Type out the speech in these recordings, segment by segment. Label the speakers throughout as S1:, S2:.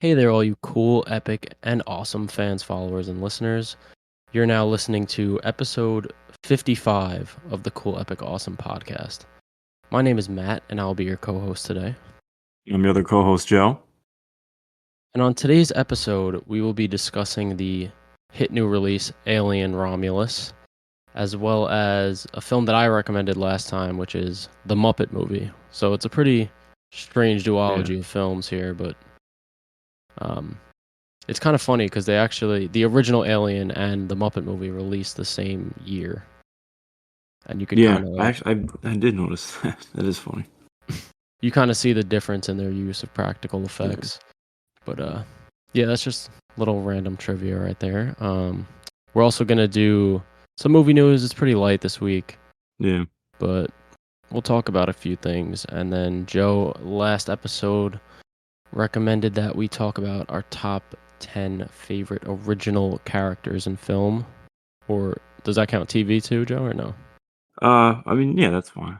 S1: Hey there, all you cool, epic, and awesome fans, followers, and listeners. You're now listening to episode 55 of the Cool, Epic, Awesome podcast. My name is Matt, and I'll be your co host today.
S2: I'm your other co-host, Joe.
S1: And on today's episode, we will be discussing the hit new release Alien Romulus, as well as a film that I recommended last time, which is The Muppet Movie. So it's a pretty strange duology of films here, but it's kind of funny because the original Alien and the Muppet Movie released the same year, and you could
S2: I did notice that. That is funny.
S1: You kind of see the difference in their use of practical effects. But yeah, that's just a little random trivia right there. We're also gonna do some movie news. It's pretty light this week.
S2: Yeah,
S1: but we'll talk about a few things, and then Joe last episode recommended that we talk about our top 10 favorite original characters in film. Or does that count TV too, Joe, or no?
S2: I mean, yeah, that's fine.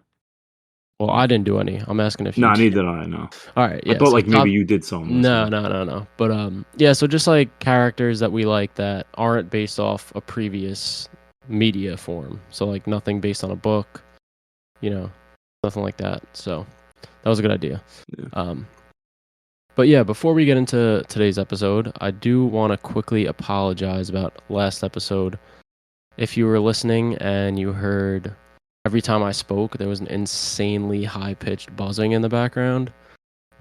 S1: Well, I didn't do any. I'm asking if you
S2: No,
S1: did.
S2: neither did I. No.
S1: All right, yeah.
S2: I thought maybe you did some.
S1: No. But yeah. So just like characters that we like that aren't based off a previous media form. So like nothing based on a book, nothing like that. So that was a good idea.
S2: Yeah.
S1: But yeah, before we get into today's episode, I do want to quickly apologize about last episode. If you were listening and you heard every time I spoke, there was an insanely high-pitched buzzing in the background.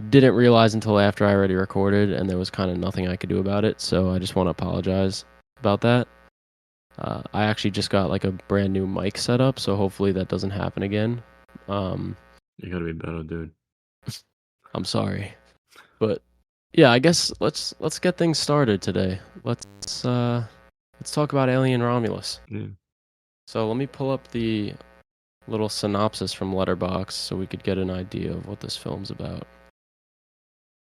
S1: Didn't realize until after I already recorded, and there was kind of nothing I could do about it, so I just want to apologize about that. I actually just got like a brand new mic set up, so hopefully that doesn't happen again.
S2: You gotta be better, dude.
S1: I'm sorry. But yeah, I guess let's get things started today. Let's talk about Alien Romulus.
S2: Yeah.
S1: So let me pull up the little synopsis from Letterboxd so we could get an idea of what this film's about.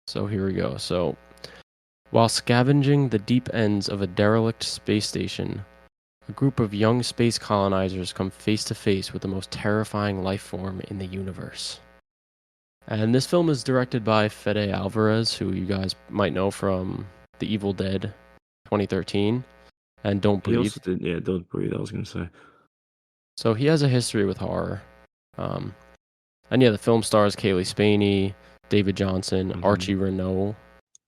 S1: So here we go. So while scavenging the deep ends of a derelict space station, a group of young space colonizers come face to face with the most terrifying life form in the universe. And this film is directed by Fede Alvarez, who you guys might know from The Evil Dead 2013 and Don't Breathe.
S2: He also did, yeah, Don't Breathe, I was going to say.
S1: So he has a history with horror. And yeah, the film stars Kaylee Spaney, David Johnson, Archie Renault,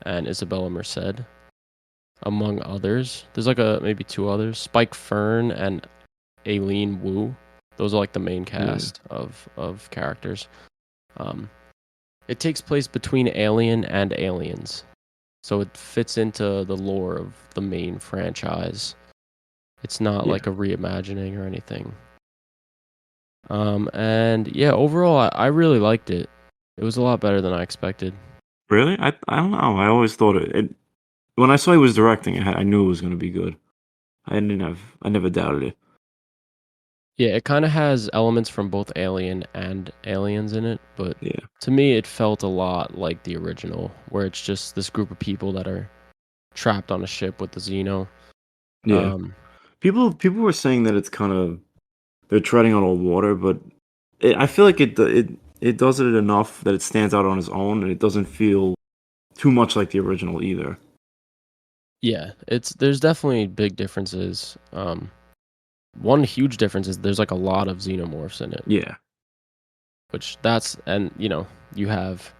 S1: and Isabella Merced, among others. There's like maybe two others, Spike Fern and Aileen Wu. Those are like the main cast of characters. It takes place between Alien and Aliens, so it fits into the lore of the main franchise. It's not like a reimagining or anything. And yeah, overall, I really liked it. It was a lot better than I expected.
S2: Really? I don't know. I always thought it when I saw he was directing it, I knew it was going to be good. I never doubted it.
S1: Yeah, it kind of has elements from both Alien and Aliens in it, but to me, it felt a lot like the original, where it's just this group of people that are trapped on a ship with the Xeno.
S2: Yeah. People were saying that it's kind of they're treading on old water, but I feel like it does it enough that it stands out on its own, and it doesn't feel too much like the original either.
S1: Yeah, there's definitely big differences. One huge difference is there's like a lot of xenomorphs in it.
S2: Yeah.
S1: You have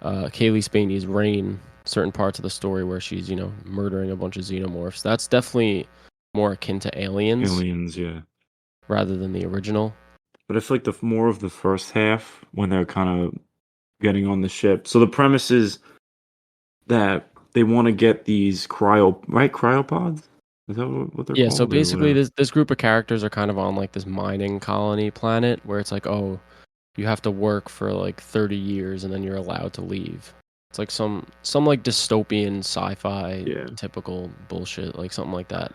S1: Kaylee Spaney's Rain, certain parts of the story where she's, murdering a bunch of xenomorphs. That's definitely more akin to Aliens.
S2: Aliens, yeah.
S1: Rather than the original.
S2: But I feel like the more of the first half when they're kind of getting on the ship. So the premise is that they want to get these cryopods? Is that what they're called?
S1: Yeah, so basically this group of characters are kind of on like this mining colony planet where it's like, oh, you have to work for like 30 years and then you're allowed to leave. It's like some like dystopian sci-fi typical bullshit, like something like that.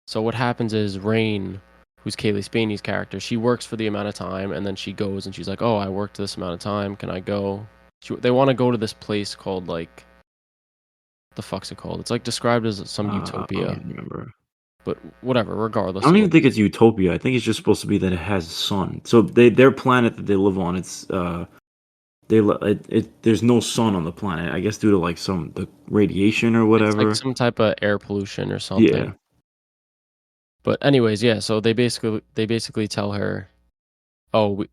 S1: So what happens is Rain, who's Kaylee Spaney's character, she works for the amount of time and then she goes and she's like, oh, I worked this amount of time, can I go? They want to go to this place called like, what the fuck's it called? It's like described as some utopia.
S2: I don't remember.
S1: But whatever, regardless.
S2: I don't even think it's utopia. I think it's just supposed to be that it has a sun. So their planet that they live on, it's the there's no sun on the planet. I guess due to like the radiation or
S1: It's like
S2: whatever.
S1: some type of air pollution or
S2: Yeah,
S1: something. But anyways, yeah, so they basically tell her, "Oh,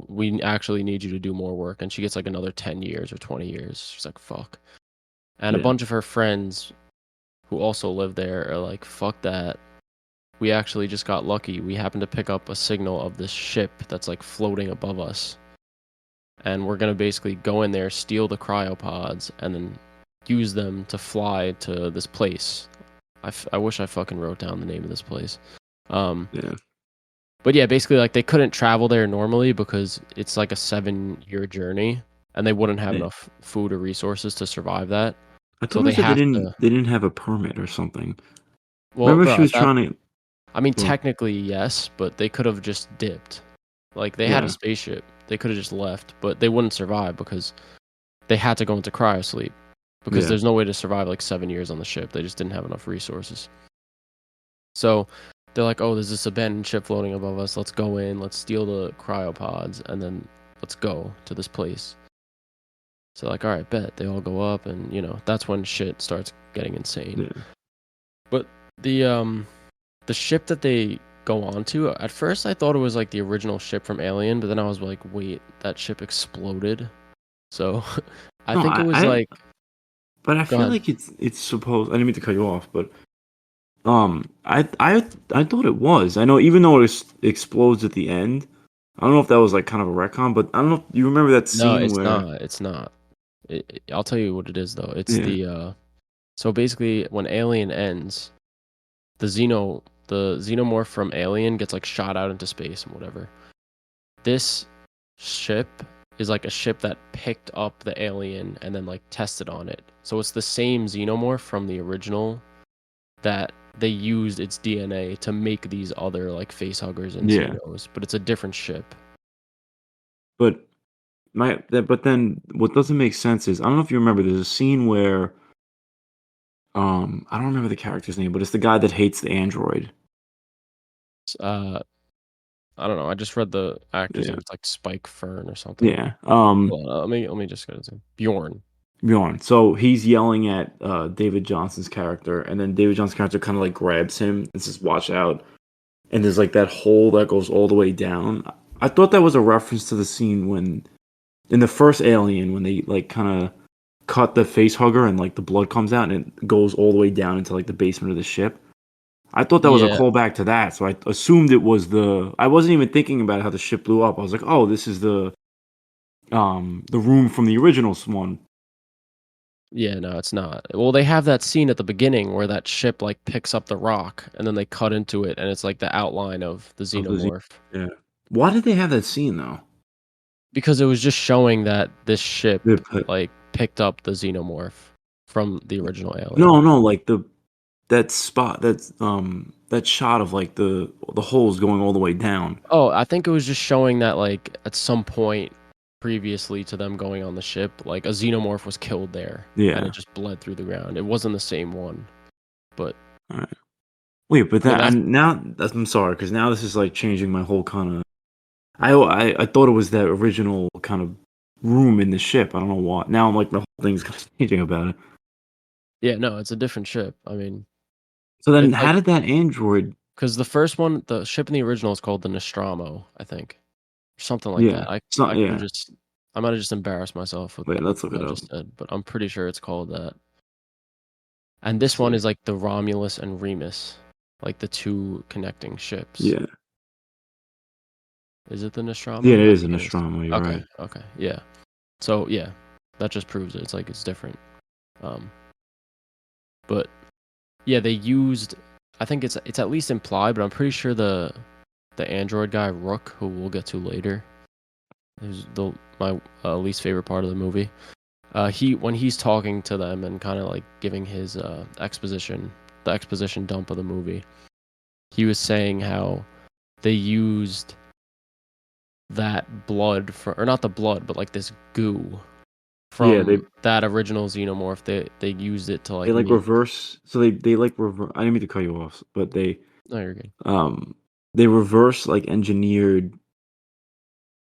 S1: we actually need you to do more work." And she gets like another 10 years or 20 years. She's like, "Fuck." And a
S2: yeah,
S1: bunch of her friends who also live there are like, "Fuck that. We actually just got lucky. We happened to pick up a signal of this ship that's like floating above us. And we're gonna basically go in there, steal the cryopods, and then use them to fly to this place." I wish I fucking wrote down the name of this place. Um,
S2: yeah,
S1: but yeah, basically, like they couldn't travel there normally because it's like a 7-year journey, and they wouldn't have
S2: yeah.
S1: enough food or resources to survive that.
S2: I
S1: So
S2: thought
S1: they
S2: it said
S1: have to.
S2: they didn't have a permit or something.
S1: Well,
S2: Remember she
S1: bro,
S2: was trying to.
S1: I mean,
S2: Well,
S1: technically yes, but they could have just dipped. Like they had a
S2: yeah,
S1: spaceship, they could have just left, but they wouldn't survive because they had to go into cryo sleep because
S2: yeah,
S1: there's no way to survive like 7 years on the ship. They just didn't have enough resources. So they're like, "Oh, there's this abandoned ship floating above us. Let's go in. Let's steal the cryopods, and then let's go to this place." So like, all right, bet. They all go up, and that's when shit starts getting insane.
S2: yeah.
S1: But the ship that they go onto, at first I thought it was like the original ship from Alien, but then I was like, wait, that ship exploded. So I
S2: No,
S1: think it was like,
S2: but I
S1: go
S2: feel
S1: ahead.
S2: like it's supposed. I didn't mean to cut you off, but I thought it was. I know even though explodes at the end. I don't know if that was like kind of a retcon, but I don't know. You remember that
S1: No,
S2: scene
S1: it's
S2: where?
S1: not. It's not. I'll tell you what it is though. It's
S2: Yeah,
S1: the so basically when Alien ends, the xenomorph from Alien gets like shot out into space and whatever. This ship is like a ship that picked up the alien and then like tested on it. So it's the same xenomorph from the original that they used its DNA to make these other like facehuggers and
S2: yeah.
S1: xenos, but it's a different ship.
S2: But but then what doesn't make sense is I don't know if you remember. There's a scene where I don't remember the character's name, but it's the guy that hates the android.
S1: Uh, I don't know. I just read the actor's
S2: Yeah,
S1: name. It's like Spike Fern or something.
S2: yeah.
S1: Hold on, let me just get his name. Bjorn.
S2: Bjorn. So he's yelling at David Johnson's character, and then David Johnson's character kind of like grabs him and says, "Watch out!" And there's like that hole that goes all the way down. I thought that was a reference to the scene when in the first Alien when they like kind of cut the face hugger and like the blood comes out and it goes all the way down into like the basement of the ship. I thought that was a
S1: Yeah,
S2: callback to that, so I assumed it was the. I wasn't even thinking about how the ship blew up. I was like, oh, this is the room from the original one
S1: yeah, no, it's not. Well, they have that scene at the beginning where that ship like picks up the rock and then they cut into it and it's like the outline of the
S2: of the Z.
S1: xenomorph.
S2: Yeah. Why did they have that scene though?
S1: Because it was just showing that this ship
S2: They put,
S1: like picked up the xenomorph from the original Alien.
S2: no, no, like that spot that shot of like the holes going all the way down.
S1: Oh, I think it was just showing that like at some point previously to them going on the ship, like a xenomorph was killed there and it
S2: Yeah.
S1: just bled through the ground. It wasn't the same one, but
S2: All right. Wait, but
S1: I mean
S2: then
S1: that's
S2: I'm sorry because now this is like changing my whole kind of. I thought it was that original kind of room in the ship. I don't know why. Now I'm like the whole thing's kind of changing about it.
S1: yeah, no, it's a different ship. I mean,
S2: So then,
S1: it's
S2: how
S1: like
S2: did that android?
S1: because the first one, the ship in the original is called the Nostromo, I think. Something like
S2: Yeah,
S1: that.
S2: it's not.
S1: I could have
S2: Yeah,
S1: just I might have just embarrassed myself with
S2: wait, let's look
S1: what
S2: it
S1: I
S2: up.
S1: just said, but I'm pretty sure it's called that. And this one
S2: See,
S1: is like the Romulus and Remus, like the two connecting ships.
S2: yeah,
S1: Is it the
S2: yeah, it
S1: Nostromo? I
S2: is
S1: think
S2: an
S1: it is.
S2: astronomer. You're
S1: Okay,
S2: right.
S1: okay, yeah. So yeah, that just proves it. It's like it's different. Um, but yeah, they used. I think it's at least implied, but I'm pretty sure the android guy Rook, who we'll get to later, is my least favorite part of the movie. He when he's talking to them and kind of like giving his exposition, the exposition dump of the movie, he was saying how they used that blood for, or not the blood, but like this goo
S2: Yeah,
S1: from that original xenomorph. They used it to
S2: they
S1: like
S2: like
S1: make.
S2: reverse. So they like reverse. I didn't mean to cut you off, but
S1: No, you're good.
S2: um they reverse like engineered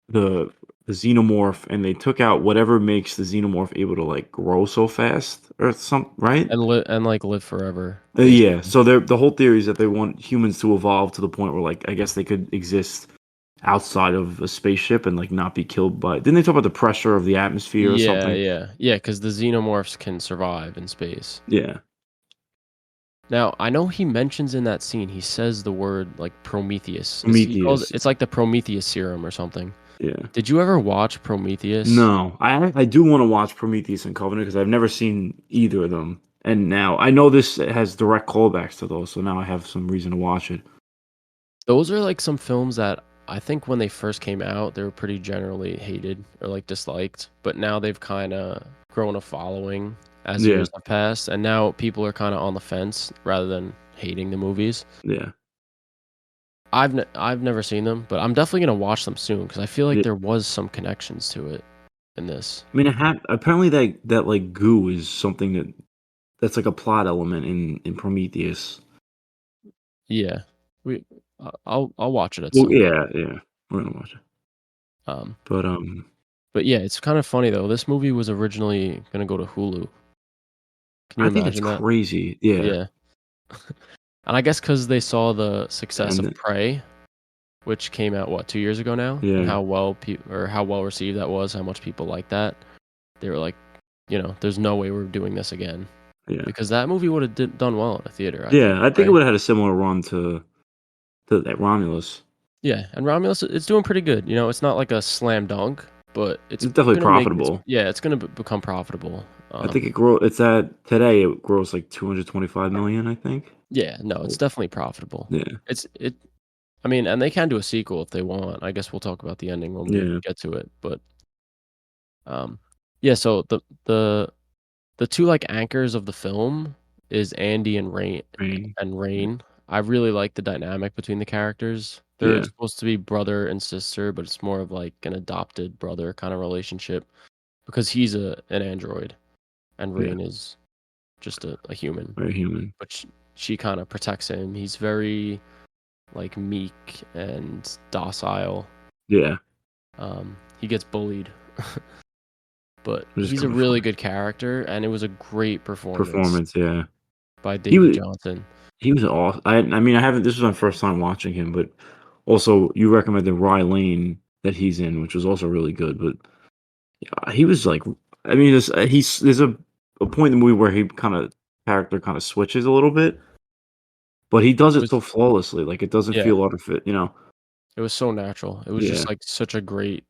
S2: the the xenomorph, and they took out whatever makes the xenomorph able to like grow so fast or something, right?
S1: and like live forever,
S2: Yeah.
S1: basically.
S2: So the whole theory is that they want humans to evolve to the point where, like, I guess they could exist outside of a spaceship and like not be killed by. Didn't they talk about the pressure of the atmosphere or
S1: Yeah,
S2: something?
S1: yeah, yeah. Because the xenomorphs can survive in space.
S2: Yeah.
S1: Now, I know he mentions in that scene, he says the word like Prometheus. He calls
S2: Prometheus.
S1: it's like the Prometheus serum or something.
S2: Yeah.
S1: Did you ever watch Prometheus?
S2: No, I do want to watch Prometheus and Covenant because I've never seen either of them, and now I know this has direct callbacks to those, so now I have some reason to watch it.
S1: Those are like some films that I think when they first came out, they were pretty generally hated or like disliked, but now they've kind of grown a following as
S2: Yeah,
S1: years have passed, and now people are kind of on the fence rather than hating the movies.
S2: yeah,
S1: I've never seen them, but I'm definitely gonna watch them soon because I feel like
S2: yeah.
S1: there was some connections to it in this.
S2: I mean, apparently that like goo is something that's like a plot element in Prometheus.
S1: Yeah, we I'll watch it at
S2: Well,
S1: some point.
S2: yeah, yeah, we're gonna watch it,
S1: Um,
S2: but
S1: but yeah, it's kind of funny though. This movie was originally gonna go to Hulu. Can you
S2: I think that's
S1: imagine that?
S2: crazy. Yeah,
S1: Yeah, and I guess because they saw the success of
S2: and
S1: Prey, which came out what 2 years ago now, and
S2: yeah,
S1: how well received that was, how much people like that. They were like, there's no way we're doing this again
S2: yeah,
S1: because that movie would have done well in a theater. I think.
S2: yeah. I think it
S1: Right?
S2: would have had a similar run to that Romulus.
S1: Yeah, and Romulus, it's doing pretty good. It's not like a slam dunk, but it's
S2: It's definitely
S1: gonna make it's
S2: profitable.
S1: yeah, it's gonna become profitable.
S2: I think it's at today it grows like 225 million, I think.
S1: Yeah, no, it's
S2: So,
S1: definitely profitable.
S2: yeah.
S1: It's it. I mean, and they can do a sequel if they want. I guess we'll talk about the ending when we
S2: Yeah.
S1: get to it. But um, yeah. So the two like anchors of the film is Andy and Rain.
S2: Rain.
S1: And
S2: Yeah.
S1: Rain. I really like the dynamic between the characters. They're
S2: Yeah.
S1: supposed to be brother and sister, but it's more of like an adopted brother kind of relationship because he's an android and
S2: Yeah.
S1: Rain is just a human.
S2: Very human.
S1: But she kind of protects him. He's very like meek and docile.
S2: Yeah.
S1: He gets bullied, but
S2: Which is
S1: he's a
S2: kind of
S1: really
S2: funny.
S1: good character, and it was a great performance
S2: Performance, yeah.
S1: by
S2: He
S1: Davy
S2: was
S1: Johnson.
S2: he was awesome. I mean, I haven't this was my first time watching him, but also you recommended Rye Lane that he's in, which was also really good, but he was like I mean, there's a point in the movie where he character kind of switches a little bit, but he does
S1: It
S2: it so
S1: was
S2: flawlessly, like, it doesn't
S1: yeah,
S2: feel artificial.
S1: it was so natural. It was
S2: Yeah.
S1: just like such a great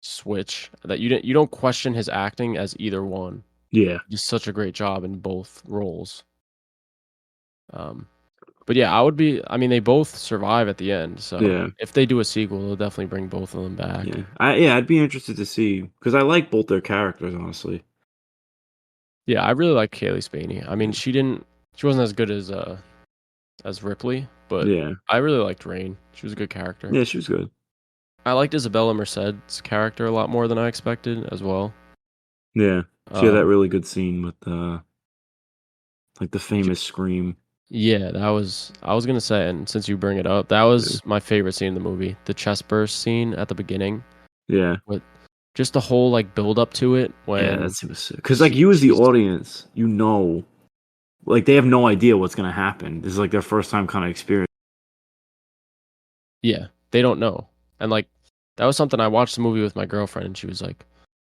S1: switch that you don't question his acting as either one.
S2: Yeah.
S1: He did such a great job in both roles. Um, but yeah, I mean, they both survive at the end, so
S2: Yeah.
S1: if they do a sequel, they'll definitely bring both of them back.
S2: Yeah, I'd be interested to see because I like both their characters, honestly.
S1: Yeah, I really like Kaylee Spaney. I mean,
S2: Yeah.
S1: she wasn't as good as Ripley, but
S2: Yeah.
S1: I really liked Rain. She was a good character.
S2: Yeah, she was good.
S1: I liked Isabella Merced's character a lot more than I expected as well.
S2: Yeah. She had that
S1: Um,
S2: really good scene with, like, the
S1: j
S2: famous scream.
S1: yeah, that was I was gonna say, and since you bring it up, that
S2: Yeah.
S1: was my favorite scene in the movie, the chest burst scene at the beginning
S2: Yeah.
S1: with just the whole, like, build up to it
S2: Yeah,
S1: when
S2: that's it was sick. 'Cause, like, you as the
S1: she's
S2: audience, like, they have no idea what's gonna happen. This is, like, their first time kinda experience.
S1: yeah, they don't know, and, like, that was something I watched the movie with my girlfriend, and she was like,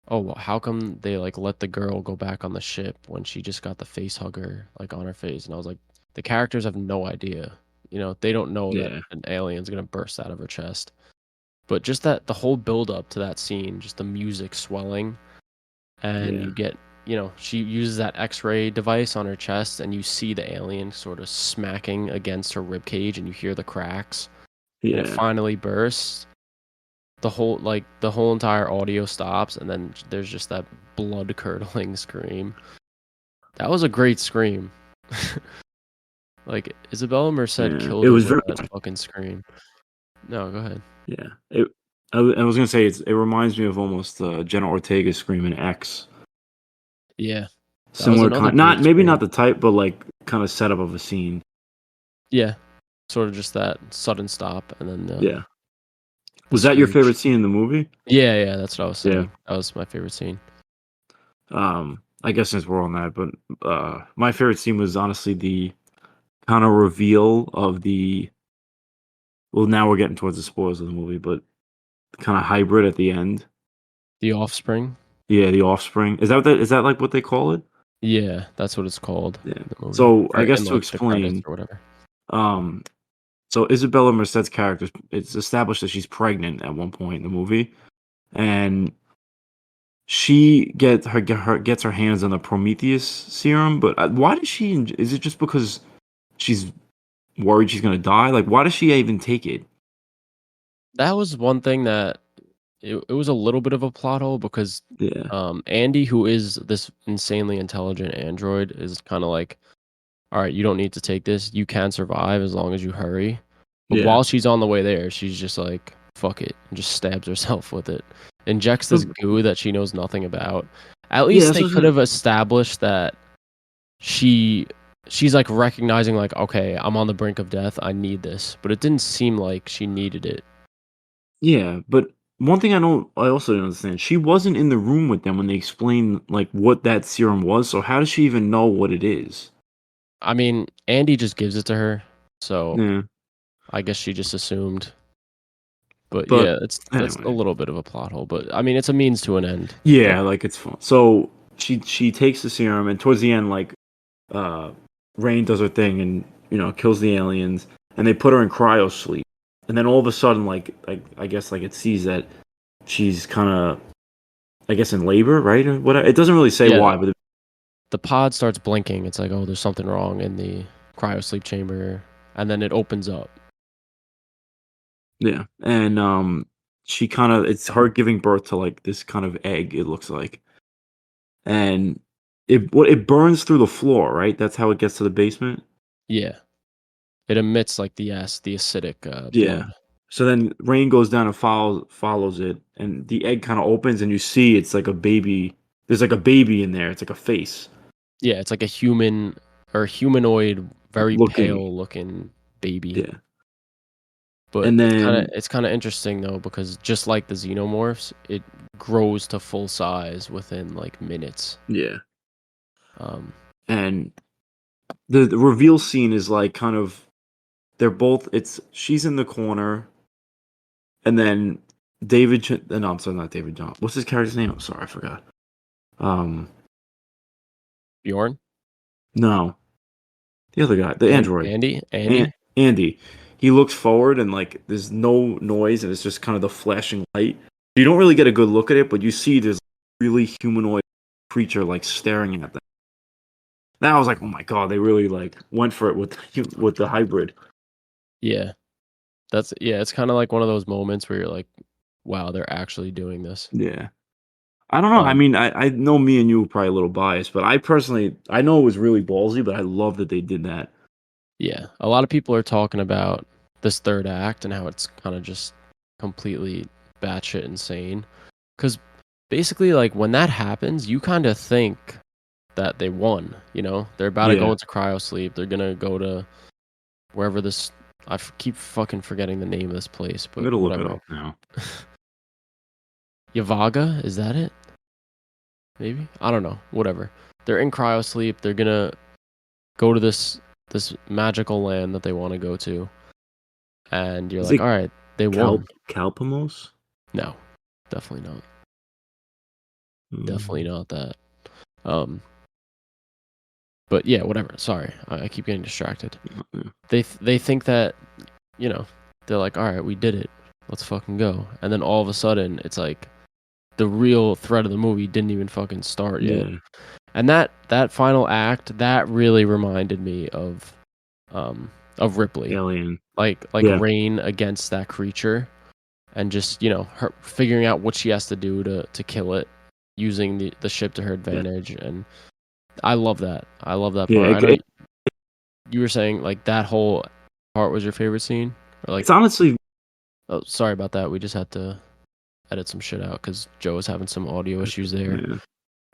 S1: "Oh, well, how come they, like, let the girl go back on the ship when she just got the face hugger, like, on her face?" And I was like, "The characters have no idea. They don't know that
S2: Yeah.
S1: an alien's gonna burst out of her chest." But just that the whole build up to that scene, just the music swelling, and
S2: Yeah.
S1: you get she uses that X-ray device on her chest, and you see the alien sort of smacking against her rib cage, and you hear the cracks, and it
S2: Yeah.
S1: finally bursts. The whole entire audio stops, and then there's just that blood curdling scream. That was a great scream. Like Isabella Merced
S2: Yeah.
S1: killed
S2: It
S1: it
S2: was
S1: with
S2: very
S1: that fucking scream. No, go ahead.
S2: yeah. I was gonna say it reminds me of almost, Jenna Ortega's scream in X.
S1: Yeah, that was
S2: Similar
S1: another
S2: kind
S1: great
S2: not
S1: scream.
S2: the type, but, like, kinda setup of a scene.
S1: Yeah, sort of just that sudden stop, and then
S2: Yeah. Was that your favorite scene in the movie?
S1: Yeah, that's what I was saying.
S2: Yeah.
S1: That was my favorite scene.
S2: I guess since we're on that, but my favorite scene was honestly the kind of reveal of the. Well, now we're getting towards the spoilers of the movie, but kind of hybrid at the end.
S1: The Offspring.
S2: Yeah, the offspring. Is that like what they call it?
S1: Yeah, that's what it's called
S2: Yeah.
S1: in the movie,
S2: So I
S1: or
S2: guess
S1: in
S2: to
S1: like the credits
S2: explain,
S1: or whatever.
S2: um, so Isabella Merced's character, it's established that she's pregnant at one point in the movie, and she gets her hands on the Prometheus serum. But why does she? Is it just because she's worried she's gonna die? Like, why does she even take it?
S1: That was one thing that it was a little bit of a plot hole because
S2: Yeah,
S1: Andy, who is this insanely intelligent android, is kind of like, all right, you don't need to take this. You can survive as long as you hurry. But
S2: yeah.
S1: while she's on the way there, she's just like, fuck it, and just stabs herself with it. Injects
S2: But
S1: this goo that she knows nothing about. At
S2: yeah,
S1: least
S2: that's
S1: they
S2: what I'm
S1: could
S2: saying.
S1: have established that she she's like recognizing like, okay, I'm on the brink of death. I need this. But it didn't seem like she needed it.
S2: Yeah, but one thing I also didn't understand, she wasn't in the room with them when they explained like what that serum was. So how does she even know what it is?
S1: I mean, Andy just gives it to her, so
S2: Yeah,
S1: I guess she just assumed. But
S2: but
S1: yeah, that's a
S2: anyway,
S1: little bit of a plot hole. But I mean, it's a means to an end. So
S2: yeah, like it's fun. So she takes the serum, and towards the end, like uh, Rain does her thing, and kills the aliens, and they put her in cryo sleep, and then all of a sudden, like I guess like it sees that she's kind of I guess in labor, right? Or what? It doesn't really say
S1: yeah,
S2: why, but
S1: the pod starts blinking. It's like, oh, there's something wrong in the cryo sleep chamber, and then it opens up.
S2: yeah, and she kind of it's her giving birth to like this kind of egg. It looks like, and it burns through the floor, right? That's how it gets to the basement.
S1: Yeah, it emits like the acidic
S2: Yeah.
S1: blood.
S2: So then Rain goes down and follows it, and the egg kind of opens, and you see it's like a baby. There's like a baby in there. It's like a face
S1: Yeah, it's like a human or humanoid, very
S2: looking.
S1: pale looking baby.
S2: Yeah,
S1: But
S2: and
S1: it's
S2: then
S1: kind of interesting though because just like the xenomorphs, it grows to full size within like minutes.
S2: yeah,
S1: Um,
S2: and the reveal scene is like kind of they're both. It's she's in the corner, and then no, I'm sorry, not David John. What's his character's name? I'm sorry, I forgot. Um,
S1: Bjorn,
S2: no, the other guy, the android,
S1: Andy.
S2: Andy. He looks forward and like there's no noise and it's just kind of the flashing light. You don't really get a good look at it, but you see this really humanoid creature like staring at them. Now I was like, oh my god, they really like went for it with the hybrid.
S1: Yeah, it's kind of like one of those moments where you're like, wow, they're actually doing this.
S2: Yeah. I don't know. I
S1: Um,
S2: mean, I know me and you were probably a little biased, but I personally, I know it was really ballsy, but I love that they did that.
S1: yeah, a lot of people are talking about this third act and how it's kind of just completely batshit insane. Because basically, like when that happens, you kind of think that they won. You know, they're about to go
S2: Yeah,
S1: into cryo sleep. They're gonna go to wherever this. Keep fucking forgetting the name of this place,
S2: I'm
S1: but
S2: gonna look it
S1: whatever.
S2: up now.
S1: Yavaga, is that it? Maybe, I don't know. Whatever. They're in cryo sleep. They're gonna go to this magical land that they want to go to, and you're
S2: Is
S1: like,
S2: it
S1: all right, they won.
S2: Calpamos?
S1: No, definitely not. Definitely
S2: Mm,
S1: not that. Um, but yeah, whatever. Sorry, I keep getting distracted.
S2: yeah,
S1: They think that, you know, they're like, all right, we did it. Let's fucking go. And then all of a sudden, it's like the real threat of the movie didn't even fucking start yet.
S2: yeah,
S1: And that final act, that really reminded me of Ripley.
S2: Alien.
S1: Like
S2: Yeah,
S1: Rain against that creature and just, her figuring out what she has to do to kill it using the ship to her
S2: yeah,
S1: advantage. And I love that. I love that
S2: yeah.
S1: part. I know you were saying like that whole part was your favorite scene, or like,
S2: It's honestly,
S1: oh, sorry about that. We just had to edit some shit out because Joe was having some audio issues there.
S2: yeah.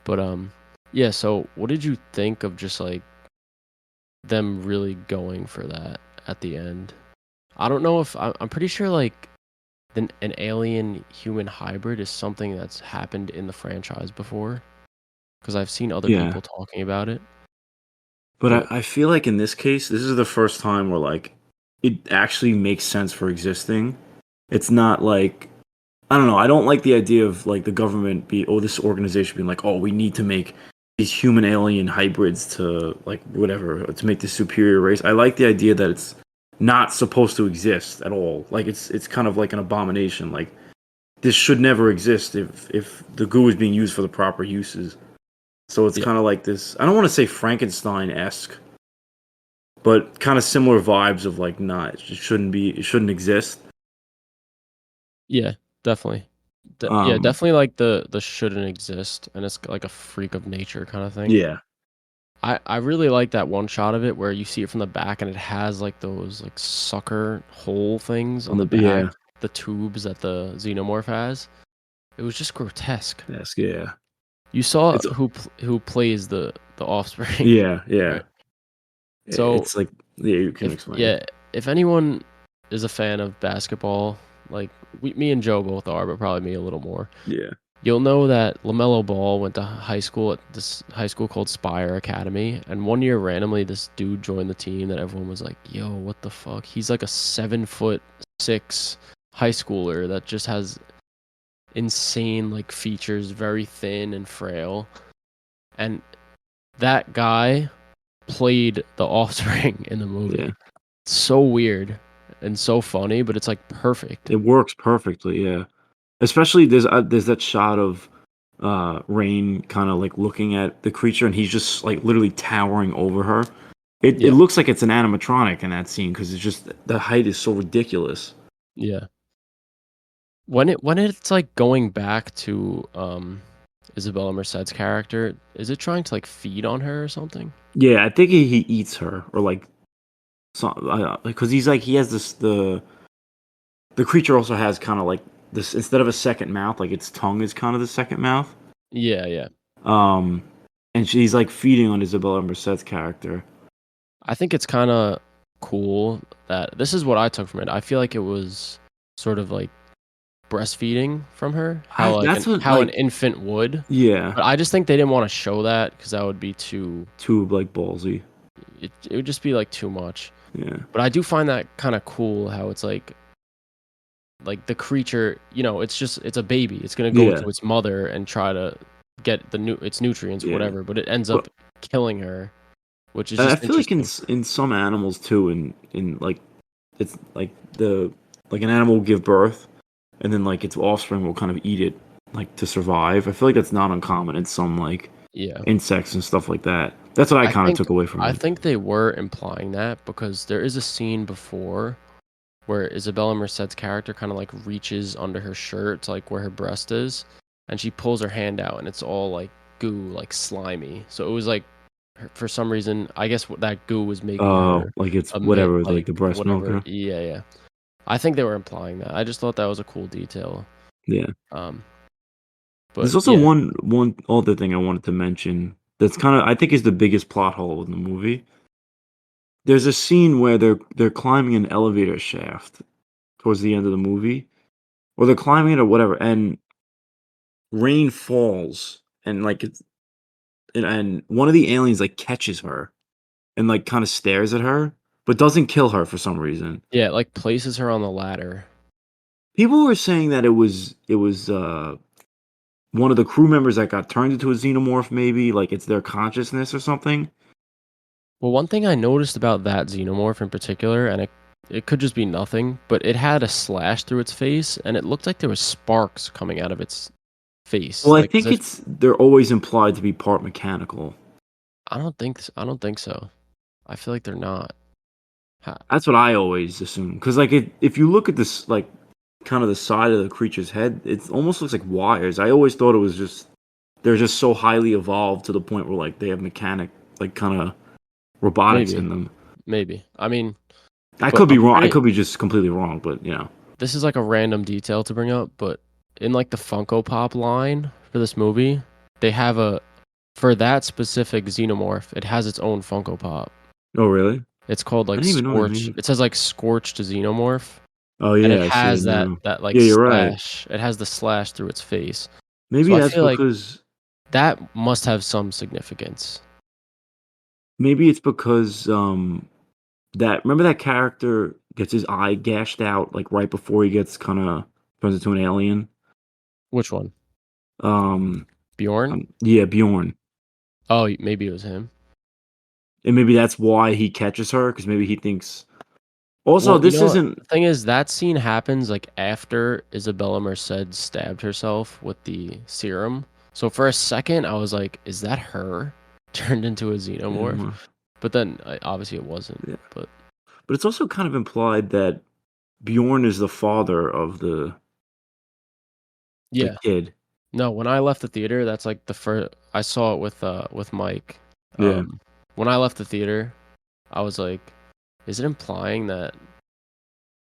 S1: But yeah. So what did you think of just like them really going for that at the end? I don't know if I'm pretty sure like then an alien human hybrid is something that's happened in the franchise before, because I've seen other
S2: Yeah.
S1: people talking about it.
S2: But
S1: But
S2: I feel like in this case, this is the first time where like it actually makes sense for existing. It's not like I don't know. I don't like the idea of like the government this organization being like, oh, we need to make these human alien hybrids to like whatever to make this superior race. I like the idea that it's not supposed to exist at all. Like it's kind of like an abomination. Like this should never exist if the goo is being used for the proper uses. So it's
S1: yeah,
S2: kind of like this. I don't want to say Frankenstein esque, but kind of similar vibes of like, nah, it shouldn't exist.
S1: yeah, definitely. Yeah,
S2: Um,
S1: definitely like the shouldn't exist, and it's like a freak of nature kind of thing.
S2: yeah,
S1: I really like that one shot of it where you see it from the back and it has like those like sucker hole things on the back,
S2: yeah,
S1: the tubes that the xenomorph has. It was just grotesque.
S2: yes, yeah.
S1: You saw
S2: It's
S1: who plays the offspring,
S2: yeah, yeah.
S1: right? So
S2: It's like yeah, you can
S1: if
S2: explain.
S1: yeah, if anyone is a fan of basketball, like me and Joe both are, but probably me a little more.
S2: Yeah,
S1: You'll know that LaMelo Ball went to high school at this high school called Spire Academy, and one year randomly this dude joined the team that everyone was like, "Yo, what the fuck?" He's like a 7'6" high schooler that just has insane like features, very thin and frail. And that guy played the offspring in the
S2: yeah.
S1: movie. It's so weird and so funny, but it's like perfect.
S2: It works perfectly. Yeah, especially there's that shot of Rain kind of like looking at the creature, and he's just like literally towering over her. It
S1: Yeah.
S2: looks like it's an animatronic in that scene because it's just the height is so ridiculous.
S1: Yeah. When it's like going back to Isabella Merced's character, is it trying to like feed on her or something?
S2: Yeah, I think he eats her or like because he's like he has the creature also has kind of like this instead of a second mouth, like its tongue is kind of the second mouth.
S1: Yeah, yeah.
S2: Um, and she's like feeding on Isabella Merced's character.
S1: I think it's kind of cool that this is what I took from it. I feel like it was sort of like breastfeeding from her, how
S2: I
S1: like
S2: that's what
S1: how an
S2: like
S1: infant would.
S2: yeah,
S1: But I just think they didn't want to show that because that would be too.
S2: too like ballsy.
S1: It would just be like too much.
S2: Yeah,
S1: But I do find that kind of cool how it's like the creature, it's a baby. It's gonna go
S2: yeah,
S1: to its mother and try to get its nutrients or
S2: yeah.
S1: whatever, but it ends
S2: But
S1: up killing her, which is
S2: I
S1: just
S2: feel like
S1: interesting.
S2: in some animals too, in like it's like the like an animal will give birth, and then like its offspring will kind of eat it like to survive. I feel like that's not uncommon in some like
S1: Yeah.
S2: insects and stuff like that. That's what I
S1: I
S2: kind of
S1: think
S2: took away from
S1: I
S2: it.
S1: think they were implying that because there is a scene before where Isabella Merced's character kind of like reaches under her shirt to like where her breast is, and she pulls her hand out and it's all like goo, like slimy. So it was like for some reason, I guess that goo was making her
S2: Like it's
S1: emit
S2: whatever, like
S1: like
S2: the breast milk.
S1: whatever.
S2: Huh?
S1: Yeah, yeah. I think they were implying that. I just thought that was a cool detail.
S2: Yeah.
S1: Um,
S2: There's
S1: but
S2: also
S1: yeah.
S2: one other thing I wanted to mention that's kind of I think is the biggest plot hole in the movie. There's a scene where they're climbing an elevator shaft towards the end of the movie, or they're climbing it or whatever, and rain falls, and like and one of the aliens like catches her and like kind of stares at her, but doesn't kill her for some reason.
S1: Yeah, it like places her on the ladder.
S2: People were saying that it was one of the crew members that got turned into a xenomorph, maybe like it's their consciousness or something.
S1: Well, one thing I noticed about that xenomorph in particular, and it could just be nothing, but it had a slash through its face, and it looked like there was sparks coming out of its face.
S2: Well, I
S1: Like,
S2: think they're always implied to be part mechanical.
S1: I don't think so. I feel like they're not. Ha-
S2: That's what I always assume. Because like if you look at this like kind of the side of the creature's head, it almost looks like wires. I always thought it was just they're just so highly evolved to the point where like they have mechanic like kind of robotics
S1: Maybe,
S2: in them.
S1: maybe. I mean,
S2: I
S1: but
S2: could be wrong. I could be just completely wrong, but you know.
S1: this is like a random detail to bring up, but in like the Funko Pop line for this movie, they have for that specific xenomorph, it has its own Funko Pop.
S2: Oh, really?
S1: It's called
S2: I
S1: like
S2: didn't even know that
S1: Scorch.
S2: made.
S1: It says like Scorched Xenomorph.
S2: Oh
S1: and it
S2: yeah, I see
S1: has
S2: it
S1: that
S2: now.
S1: that, like,
S2: Yeah, you're right.
S1: slash it has the slash through its face. So
S2: Maybe
S1: I
S2: that's
S1: feel like
S2: because
S1: that must have some significance.
S2: maybe it's because that remember that character gets his eye gashed out like right before he gets kind of turns into an alien.
S1: Which one?
S2: Um,
S1: Bjorn?
S2: yeah, Bjorn,
S1: Oh, maybe it was him.
S2: and maybe that's why he catches her because maybe he thinks. Also,
S1: Well,
S2: this isn't.
S1: the thing is that scene happens, like, after Isabella Merced stabbed herself with the serum. So for a second, I was like, "Is that her turned into a xenomorph?" But then, obviously it wasn't,
S2: Yeah,
S1: but
S2: but it's also kind of implied that Bjorn is the father of the
S1: yeah.
S2: kid.
S1: No, when I left the theater, that's, like, the first I saw it with Mike.
S2: Yeah,
S1: When I left the theater, I was like, "Is it implying that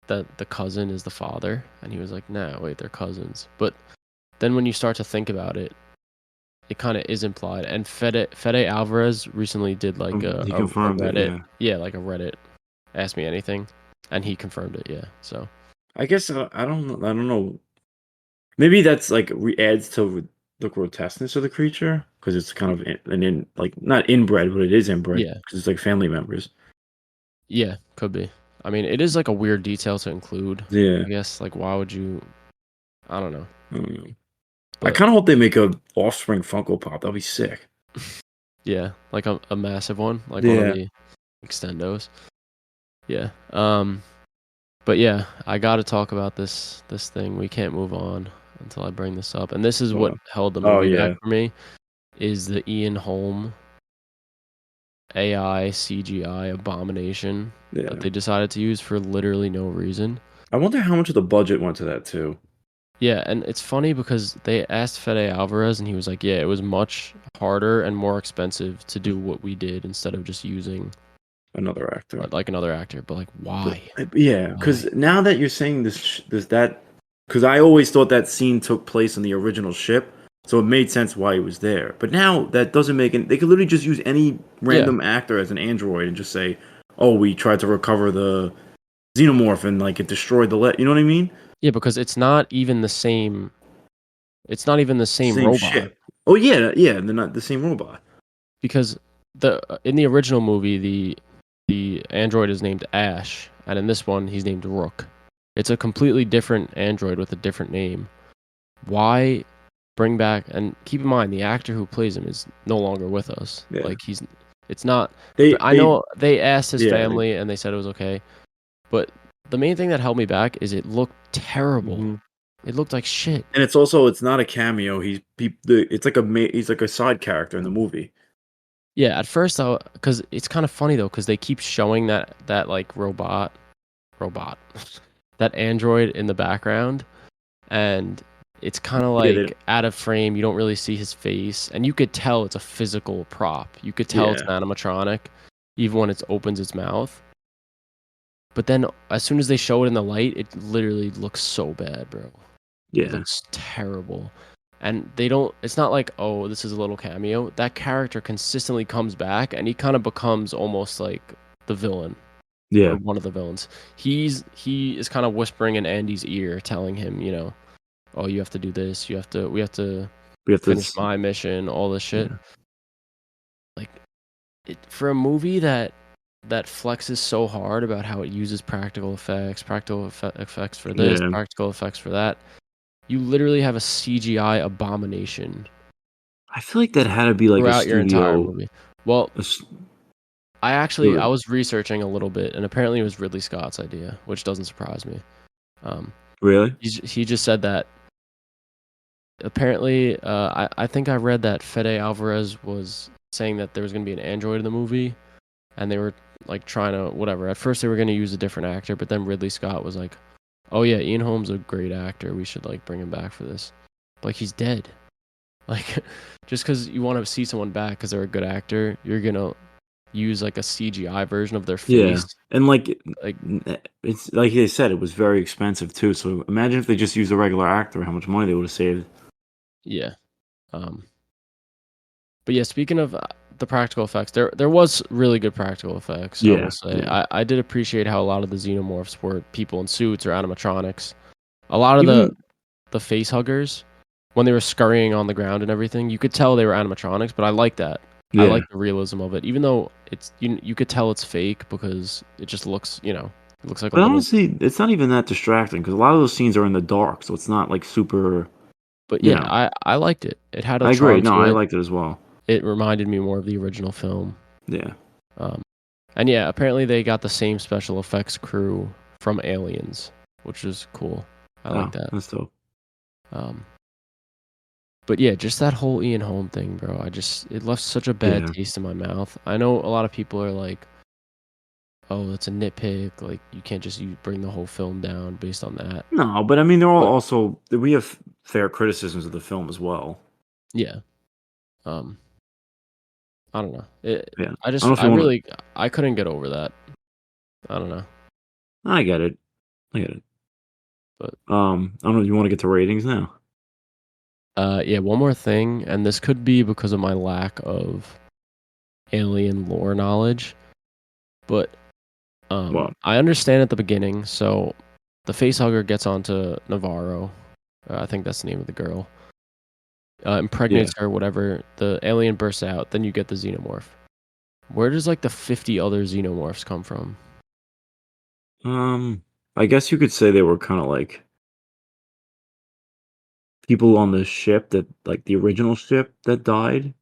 S1: the cousin is the father?" And he was like, "Nah, wait, they're cousins." But then when you start to think about it, it kinda is implied, and Fede Alvarez recently did, like,
S2: he
S1: a
S2: confirmed it.
S1: Reddit
S2: Yeah,
S1: yeah, like a Reddit Ask Me Anything, and he confirmed it, yeah, so
S2: I guess I don't know. I don't know. Maybe that's like adds to the grotesqueness of the creature because it's kind of like not inbred, but it is inbred
S1: yeah,
S2: because it's like family members.
S1: yeah, could be. I mean, it is, like, a weird detail to include,
S2: Yeah,
S1: I guess, like, why would you I don't know,
S2: I don't know. I
S1: but
S2: kind of hope they make a Offspring Funko Pop. That'd be sick.
S1: yeah, like a massive one, like one of
S2: Yeah.
S1: the extendos. Yeah, but yeah, I gotta talk about this thing. We can't move on until I bring this up, and this is what
S2: Well,
S1: held the
S2: oh
S1: movie back
S2: yeah,
S1: for me, is the Ian Holm AI CGI abomination that
S2: yeah.
S1: they decided to use for literally no reason.
S2: I wonder how much of the budget went to that too.
S1: Yeah, and it's funny because they asked Fede Alvarez, and he was like, "Yeah, it was much harder and more expensive to do what we did instead of just using,
S2: Another actor.
S1: like, another actor." But, like,
S2: But
S1: why?
S2: yeah,
S1: Why?
S2: because now that you're saying this that, because I always thought that scene took place on the original ship, so it made sense why he was there. But now that doesn't make it. They could literally just use any
S1: Yeah.
S2: random actor as an android and just say, "Oh, we tried to recover the xenomorph and like it destroyed the You know what I mean?
S1: Yeah, because it's not even the same
S2: Same
S1: robot,
S2: ship. Oh yeah, yeah. They're not the same robot.
S1: because the in the original movie, the android is named Ash, and in this one, he's named Rook. It's a completely different android with a different name. Why bring back, and keep in mind, the actor who plays him is no longer with us.
S2: Yeah.
S1: Like, it's not I
S2: They
S1: know they asked his
S2: yeah.
S1: family, and they said it was okay, but the main thing that held me back is it looked terrible.
S2: Mhm.
S1: It looked like shit.
S2: And it's not a cameo. It's like he's like a side character in the movie.
S1: Yeah, at first, because it's kind of funny though, because they keep showing that like robot, that android in the background, and it's kind of
S2: Yeah, they
S1: like out of frame. You don't really see his face, and you could tell it's a physical prop. You could tell it's
S2: yeah.
S1: an animatronic, even when it opens its mouth. But then, as soon as they show it in the light, it literally looks so bad, bro. It
S2: Yeah.
S1: looks terrible. And they don't it's not like, "Oh, this is a little cameo." That character consistently comes back, and he kinda becomes almost like the villain, or
S2: Yeah.
S1: one of the villains. He is kinda whispering in Andy's ear, telling him, "Oh, you have to do this. We have to
S2: We have to
S1: finish my mission," all this shit.
S2: yeah.
S1: Like, for a movie that flexes so hard about how it uses practical effects for this,
S2: Yeah.
S1: practical effects for that, you literally have a CGI abomination
S2: I feel like that had to be like a
S1: throughout your entire
S2: studio.
S1: movie. Well,
S2: A s Go
S1: I
S2: ahead.
S1: was researching a little bit, and apparently it was Ridley Scott's idea, which doesn't surprise me. Um,
S2: Really?
S1: he just said that apparently, I think I read that Fede Alvarez was saying that there was gonna be an android in the movie, and they were, like, trying to whatever. At first, they were gonna use a different actor, but then Ridley Scott was like, "Oh, yeah, Ian Holm's a great actor. We should, like, bring him back for this." Like, he's dead. Like, just because you wanna see someone back because 'cause they're a good actor, you're gonna use, like, a CGI version of their
S2: Yeah.
S1: face.
S2: And like
S1: Like,
S2: it's like they said, it was very expensive too. So imagine if they just used a regular actor, how much money they would have saved.
S1: yeah. Um, but yeah, speaking of, the practical effects. There was really good practical effects, I will
S2: Yeah,
S1: say.
S2: yeah.
S1: I did appreciate how a lot of the xenomorphs were people in suits or animatronics. A lot of
S2: Even
S1: the face huggers, when they were scurrying on the ground and everything, you could tell they were animatronics, but I like that. I
S2: yeah.
S1: like the realism of it, even though it's you could tell it's fake because it just looks, it looks like a
S2: But
S1: little.
S2: honestly, it's not even that distracting because a lot of those scenes are in the dark, so it's not like super.
S1: But
S2: You
S1: yeah,
S2: know,
S1: I liked it. It had a
S2: I agree.
S1: charm
S2: No,
S1: to
S2: I
S1: it.
S2: liked it as well.
S1: It reminded me more of the original film.
S2: Yeah.
S1: Um, and yeah, apparently they got the same special effects crew from Aliens, which is cool. I like
S2: Oh,
S1: that.
S2: that's dope.
S1: Um, but yeah, just that whole Ian Holm thing, bro. It left such a bad
S2: Yeah.
S1: taste in my mouth. I know a lot of people are like, "Oh, that's a nitpick. Like you can't just you bring the whole film down based on that."
S2: No, but I mean, they're all
S1: But
S2: also we have fair criticisms of the film as well.
S1: yeah, um, I don't know.
S2: Yeah. I don't know if
S1: I
S2: you want to.
S1: really, I couldn't get over that. I don't know,
S2: I get it. I get it.
S1: but
S2: I don't know if you want to get to ratings now.
S1: yeah. One more thing, and this could be because of my lack of alien lore knowledge, but
S2: What?
S1: I understand at the beginning. So the facehugger gets onto Navarro. I think that's the name of the girl.
S2: Yeah.
S1: Impregnates her, whatever. The alien bursts out. Then you get the xenomorph. Where does like the 50 other xenomorphs come from?
S2: I guess you could say they were kind of like people on the ship that, like the original ship that died.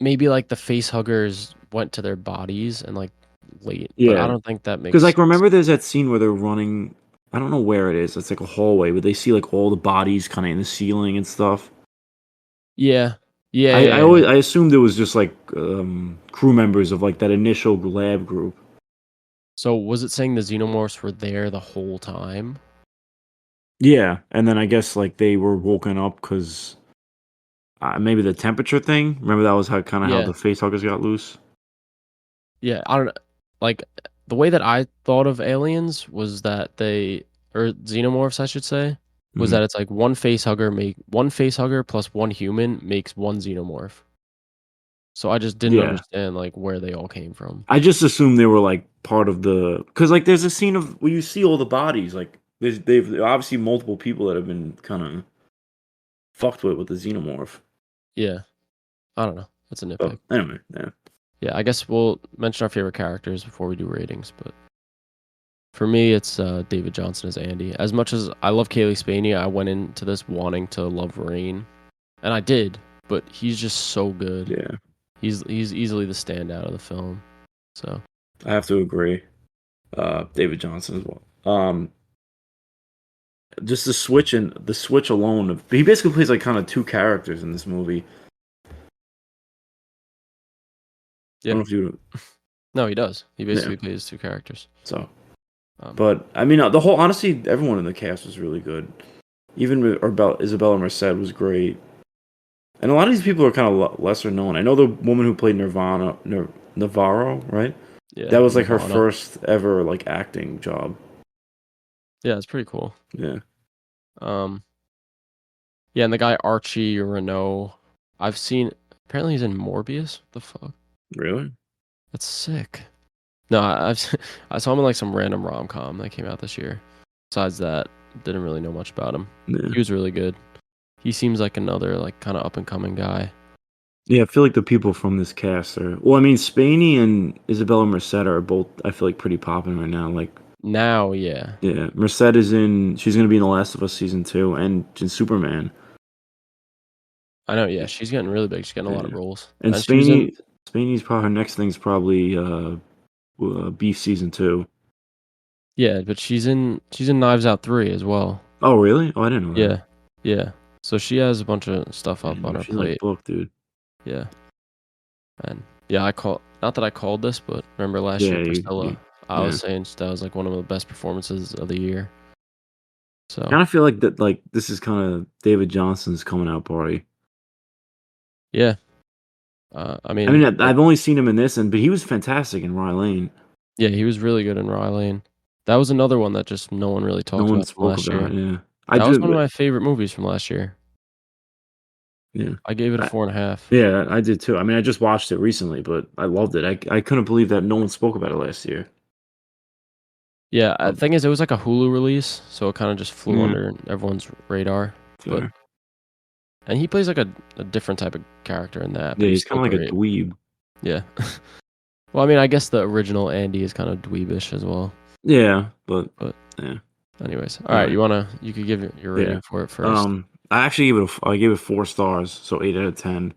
S1: Maybe like the facehuggers went to their bodies and like late, but I
S2: Yeah.
S1: don't think that
S2: Because
S1: makes
S2: like,
S1: sense.
S2: remember, there's that scene where they're running. I don't know where it is. It's like a hallway, but they see like all the bodies kind of in the ceiling and stuff.
S1: Yeah, yeah,
S2: I
S1: yeah,
S2: always
S1: yeah.
S2: I assumed it was just like crew members of like that initial lab group.
S1: So was it saying the xenomorphs were there the whole time?
S2: Yeah, and then I guess like they were woken up because maybe the temperature thing. Remember that was how kind of how
S1: Yeah,
S2: the facehuggers got loose.
S1: yeah. I don't know. Like the way that I thought of aliens was that they or xenomorphs, I should say, was
S2: Hmm.
S1: that it's like one face hugger plus one human makes one xenomorph. So I just didn't
S2: Yeah,
S1: understand like where they all came from.
S2: I just assumed they were like part of the because like there's a scene of where you see all the bodies like they've obviously multiple people that have been kind of fucked with the xenomorph.
S1: Yeah, I don't know. That's a
S2: Oh,
S1: nitpick.
S2: anyway, yeah,
S1: Yeah, I guess we'll mention our favorite characters before we do ratings, but for me, it's David Johnson as Andy. As much as I love Kaylee Spaney, I went into this wanting to love Rain, and I did. But he's just so good.
S2: yeah,
S1: He's easily the standout of the film. So
S2: I have to agree. David Johnson as well. Just the switch alone. He basically plays like kind of two characters in this movie. I don't
S1: yeah,
S2: know if you,
S1: no, he does. He
S2: yeah.
S1: basically plays two characters.
S2: So,
S1: Um,
S2: but I mean, the whole honestly, everyone in the cast was really good. Even with Isabella Merced was great, and a lot of these people are kind of lesser known. I know the woman who played Navarro, right?
S1: yeah,
S2: That was like her
S1: Nirvana.
S2: first ever like acting job.
S1: Yeah, it's pretty cool.
S2: Yeah,
S1: Um, yeah, and the guy Archie Renault, I've seen. Apparently, he's in Morbius. The fuck?
S2: really?
S1: That's sick. No, I saw him in like some random rom com that came out this year. Besides that, didn't really know much about him.
S2: Yeah,
S1: He was really good. He seems like another like kind of up and coming guy.
S2: yeah. I feel like the people from this cast are well. I mean, Spaney and Isabella Merced are both. I feel like pretty popping right now. Like,
S1: Now, yeah,
S2: yeah, Merced is in. She's gonna be in The Last of Us season 2 and in Superman.
S1: I know. Yeah, she's getting really big. She's getting a lot of
S2: Yeah,
S1: roles,
S2: and
S1: and she was in.
S2: Spaney's probably her next thing's probably Beef season 2.
S1: Yeah, but she's in Knives Out 3 as well.
S2: Oh, really? Oh, I didn't know that.
S1: Yeah, yeah. So she has a bunch of stuff up on
S2: Damn,
S1: her
S2: she's like
S1: plate.
S2: booked, dude.
S1: Yeah, and yeah, I call not that I called this, but remember last year
S2: Yeah,
S1: Priscilla. I was
S2: yeah.
S1: saying that was like one of the best performances of the year. So
S2: Kind of feel like that. Like this is kind of David Johnson's coming out party.
S1: yeah, I
S2: I mean,
S1: mean,
S2: I've only seen him in this, but he was fantastic in Rye Lane.
S1: yeah, he was really good in Rylane. That was another one that just no one really
S2: No
S1: talks
S2: one
S1: about from
S2: spoke
S1: last
S2: about.
S1: year.
S2: Yeah, I
S1: That was
S2: did.
S1: one of my favorite movies from last year.
S2: Yeah.
S1: I gave it a
S2: I
S1: 4.5.
S2: yeah, I did too. I mean, I just watched it recently, but I loved it. I couldn't believe that no one spoke about it last year.
S1: Yeah,
S2: Um,
S1: thing is, it was like a Hulu release, so it kind of just flew
S2: yeah,
S1: under everyone's radar. But
S2: fair.
S1: and he plays like a different type of character in that, but
S2: Yeah,
S1: he's
S2: he's
S1: still
S2: kinda like a
S1: great.
S2: dweeb.
S1: Yeah. Well, I mean, I guess the original Andy is kind of dweebish as well.
S2: Yeah, but
S1: But
S2: yeah.
S1: anyways, all right,
S2: Alright.
S1: you could give your
S2: Yeah.
S1: rating for it first.
S2: I actually I gave it 4 stars, so 8 out of 10.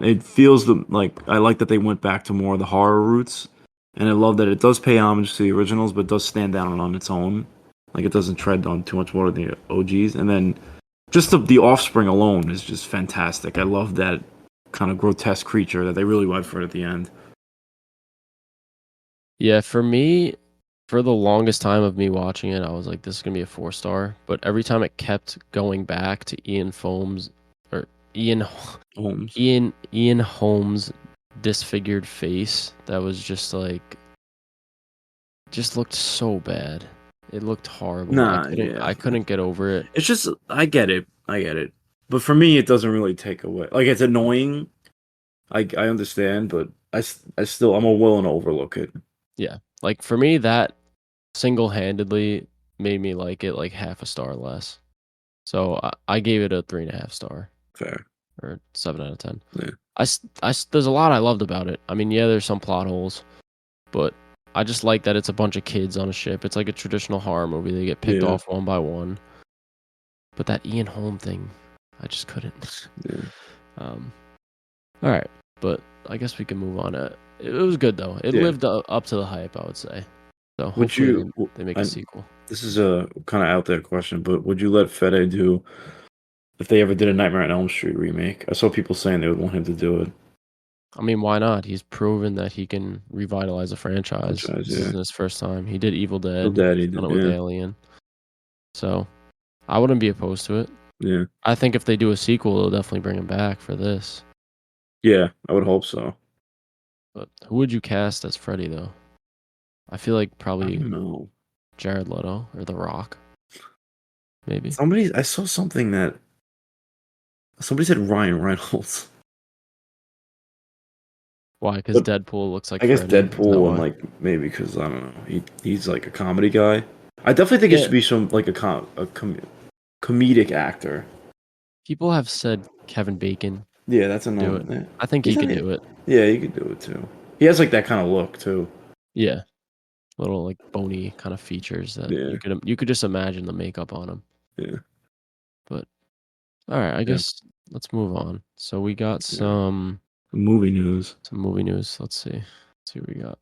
S2: It feels like I like that they went back to more of the horror roots, and I love that it does pay homage to the originals, but does stand out on its own. Like it doesn't tread on too much more of the OGs, and then just the offspring alone is just fantastic. I love that kind of grotesque creature that they really went for at the end.
S1: Yeah, for me, for the longest time of me watching it, I was like, this is gonna be a 4 star. But every time it kept going back to Ian Foams or Ian
S2: Holmes.
S1: Ian Holmes' disfigured face, that was just like just looked so bad. It looked horrible.
S2: Nah, yeah.
S1: I couldn't get over it.
S2: It's just I get it. I get it. But for me it doesn't really take away. Like it's annoying. I understand, but I still I'm a willing to overlook it.
S1: Yeah. Like for me, that single-handedly made me like it like half a star less. So I gave it a 3.5 star
S2: Fair.
S1: or 7 out of 10.
S2: Yeah.
S1: There's a lot I loved about it. I mean, yeah, there's some plot holes, but I just like that it's a bunch of kids on a ship. It's like a traditional horror movie. They get picked
S2: Yeah.
S1: off one by one. But that Ian Holm thing, I just couldn't.
S2: Yeah.
S1: um, all right, but I guess we can move on. It was good though. It
S2: Yeah.
S1: lived up to the hype, I would say. So
S2: Would
S1: hopefully
S2: you
S1: they make a
S2: I
S1: sequel.
S2: this is a kind of out there question, but would you let Fede do if they ever did a Nightmare on Elm Street remake? I saw people saying they would want him to do it.
S1: I mean, why not? He's proven that he can revitalize a franchise.
S2: Franchise,
S1: This
S2: yeah.
S1: isn't his first time. He did Evil
S2: Bill
S1: Dead.
S2: Daddy
S1: He's done
S2: did,
S1: it with
S2: yeah.
S1: Alien. So I wouldn't be opposed to it.
S2: Yeah.
S1: I think if they do a sequel, they'll definitely bring him back for this.
S2: Yeah, I would hope so.
S1: But who would you cast as Freddy though? I feel like
S2: I
S1: probably
S2: don't know.
S1: Jared Leto or The Rock, maybe.
S2: I saw something that somebody said Ryan Reynolds.
S1: Why? Because
S2: But
S1: Deadpool looks like
S2: I guess
S1: Freddy. Is that
S2: Deadpool and
S1: why?
S2: like maybe because I don't know. He's like a comedy guy. I definitely think it
S1: Yeah.
S2: should be some like comedic actor.
S1: People have said Kevin Bacon
S2: Yeah, that's
S1: do it.
S2: another. Yeah.
S1: I think he
S2: He's
S1: could
S2: not.
S1: do it.
S2: Yeah, he could do it too. He has like that kind of look too.
S1: Yeah. Little like bony kind of features that
S2: Yeah,
S1: you could just imagine the makeup on him.
S2: yeah,
S1: But all right, I
S2: yeah.
S1: guess let's move on. So we got
S2: All right.
S1: some
S2: Movie news.
S1: movie news. Let's see. Let's see what we got.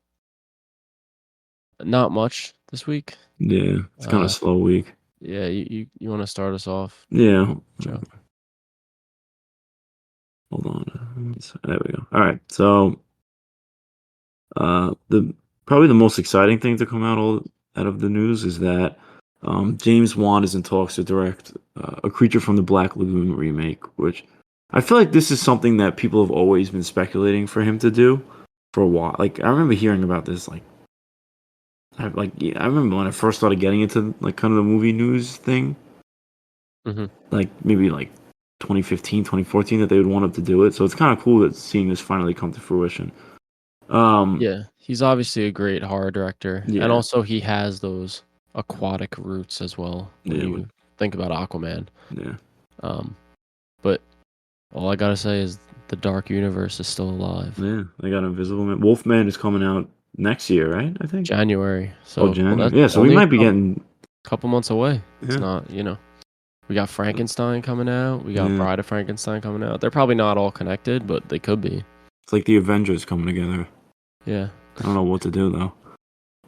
S1: Not much this week.
S2: Yeah, it's kind of slow week.
S1: Yeah, you want to start us off,
S2: Yeah.
S1: Joe?
S2: Hold on. There we go. All right. So, the probably the most exciting thing to come out of the news is that James Wan is in talks to direct a Creature from the Black Lagoon remake, which I feel like this is something that people have always been speculating for him to do for a while. Like I remember hearing about this. I remember when I first started getting into like kind of the movie news thing.
S1: Mm-hmm.
S2: Like maybe like 2015, 2014 that they would want him to do it. So it's kind of cool that seeing this finally come to fruition.
S1: Yeah, he's obviously a great horror director, and
S2: Yeah,
S1: also he has those aquatic roots as well. When
S2: yeah,
S1: you think about Aquaman,
S2: yeah,
S1: um, but all I gotta say is the Dark Universe is still alive.
S2: yeah. They got Invisible Man. Wolfman is coming out next year, right? I think.
S1: January,
S2: Oh,
S1: so well,
S2: January.
S1: that's
S2: Yeah, so we
S1: only
S2: might be getting.
S1: couple months away. It's
S2: Yeah,
S1: not, we got Frankenstein coming out. We got
S2: yeah.
S1: Bride of Frankenstein coming out. They're probably not all connected, but they could be.
S2: It's like the Avengers coming together.
S1: Yeah,
S2: I don't know what to do though.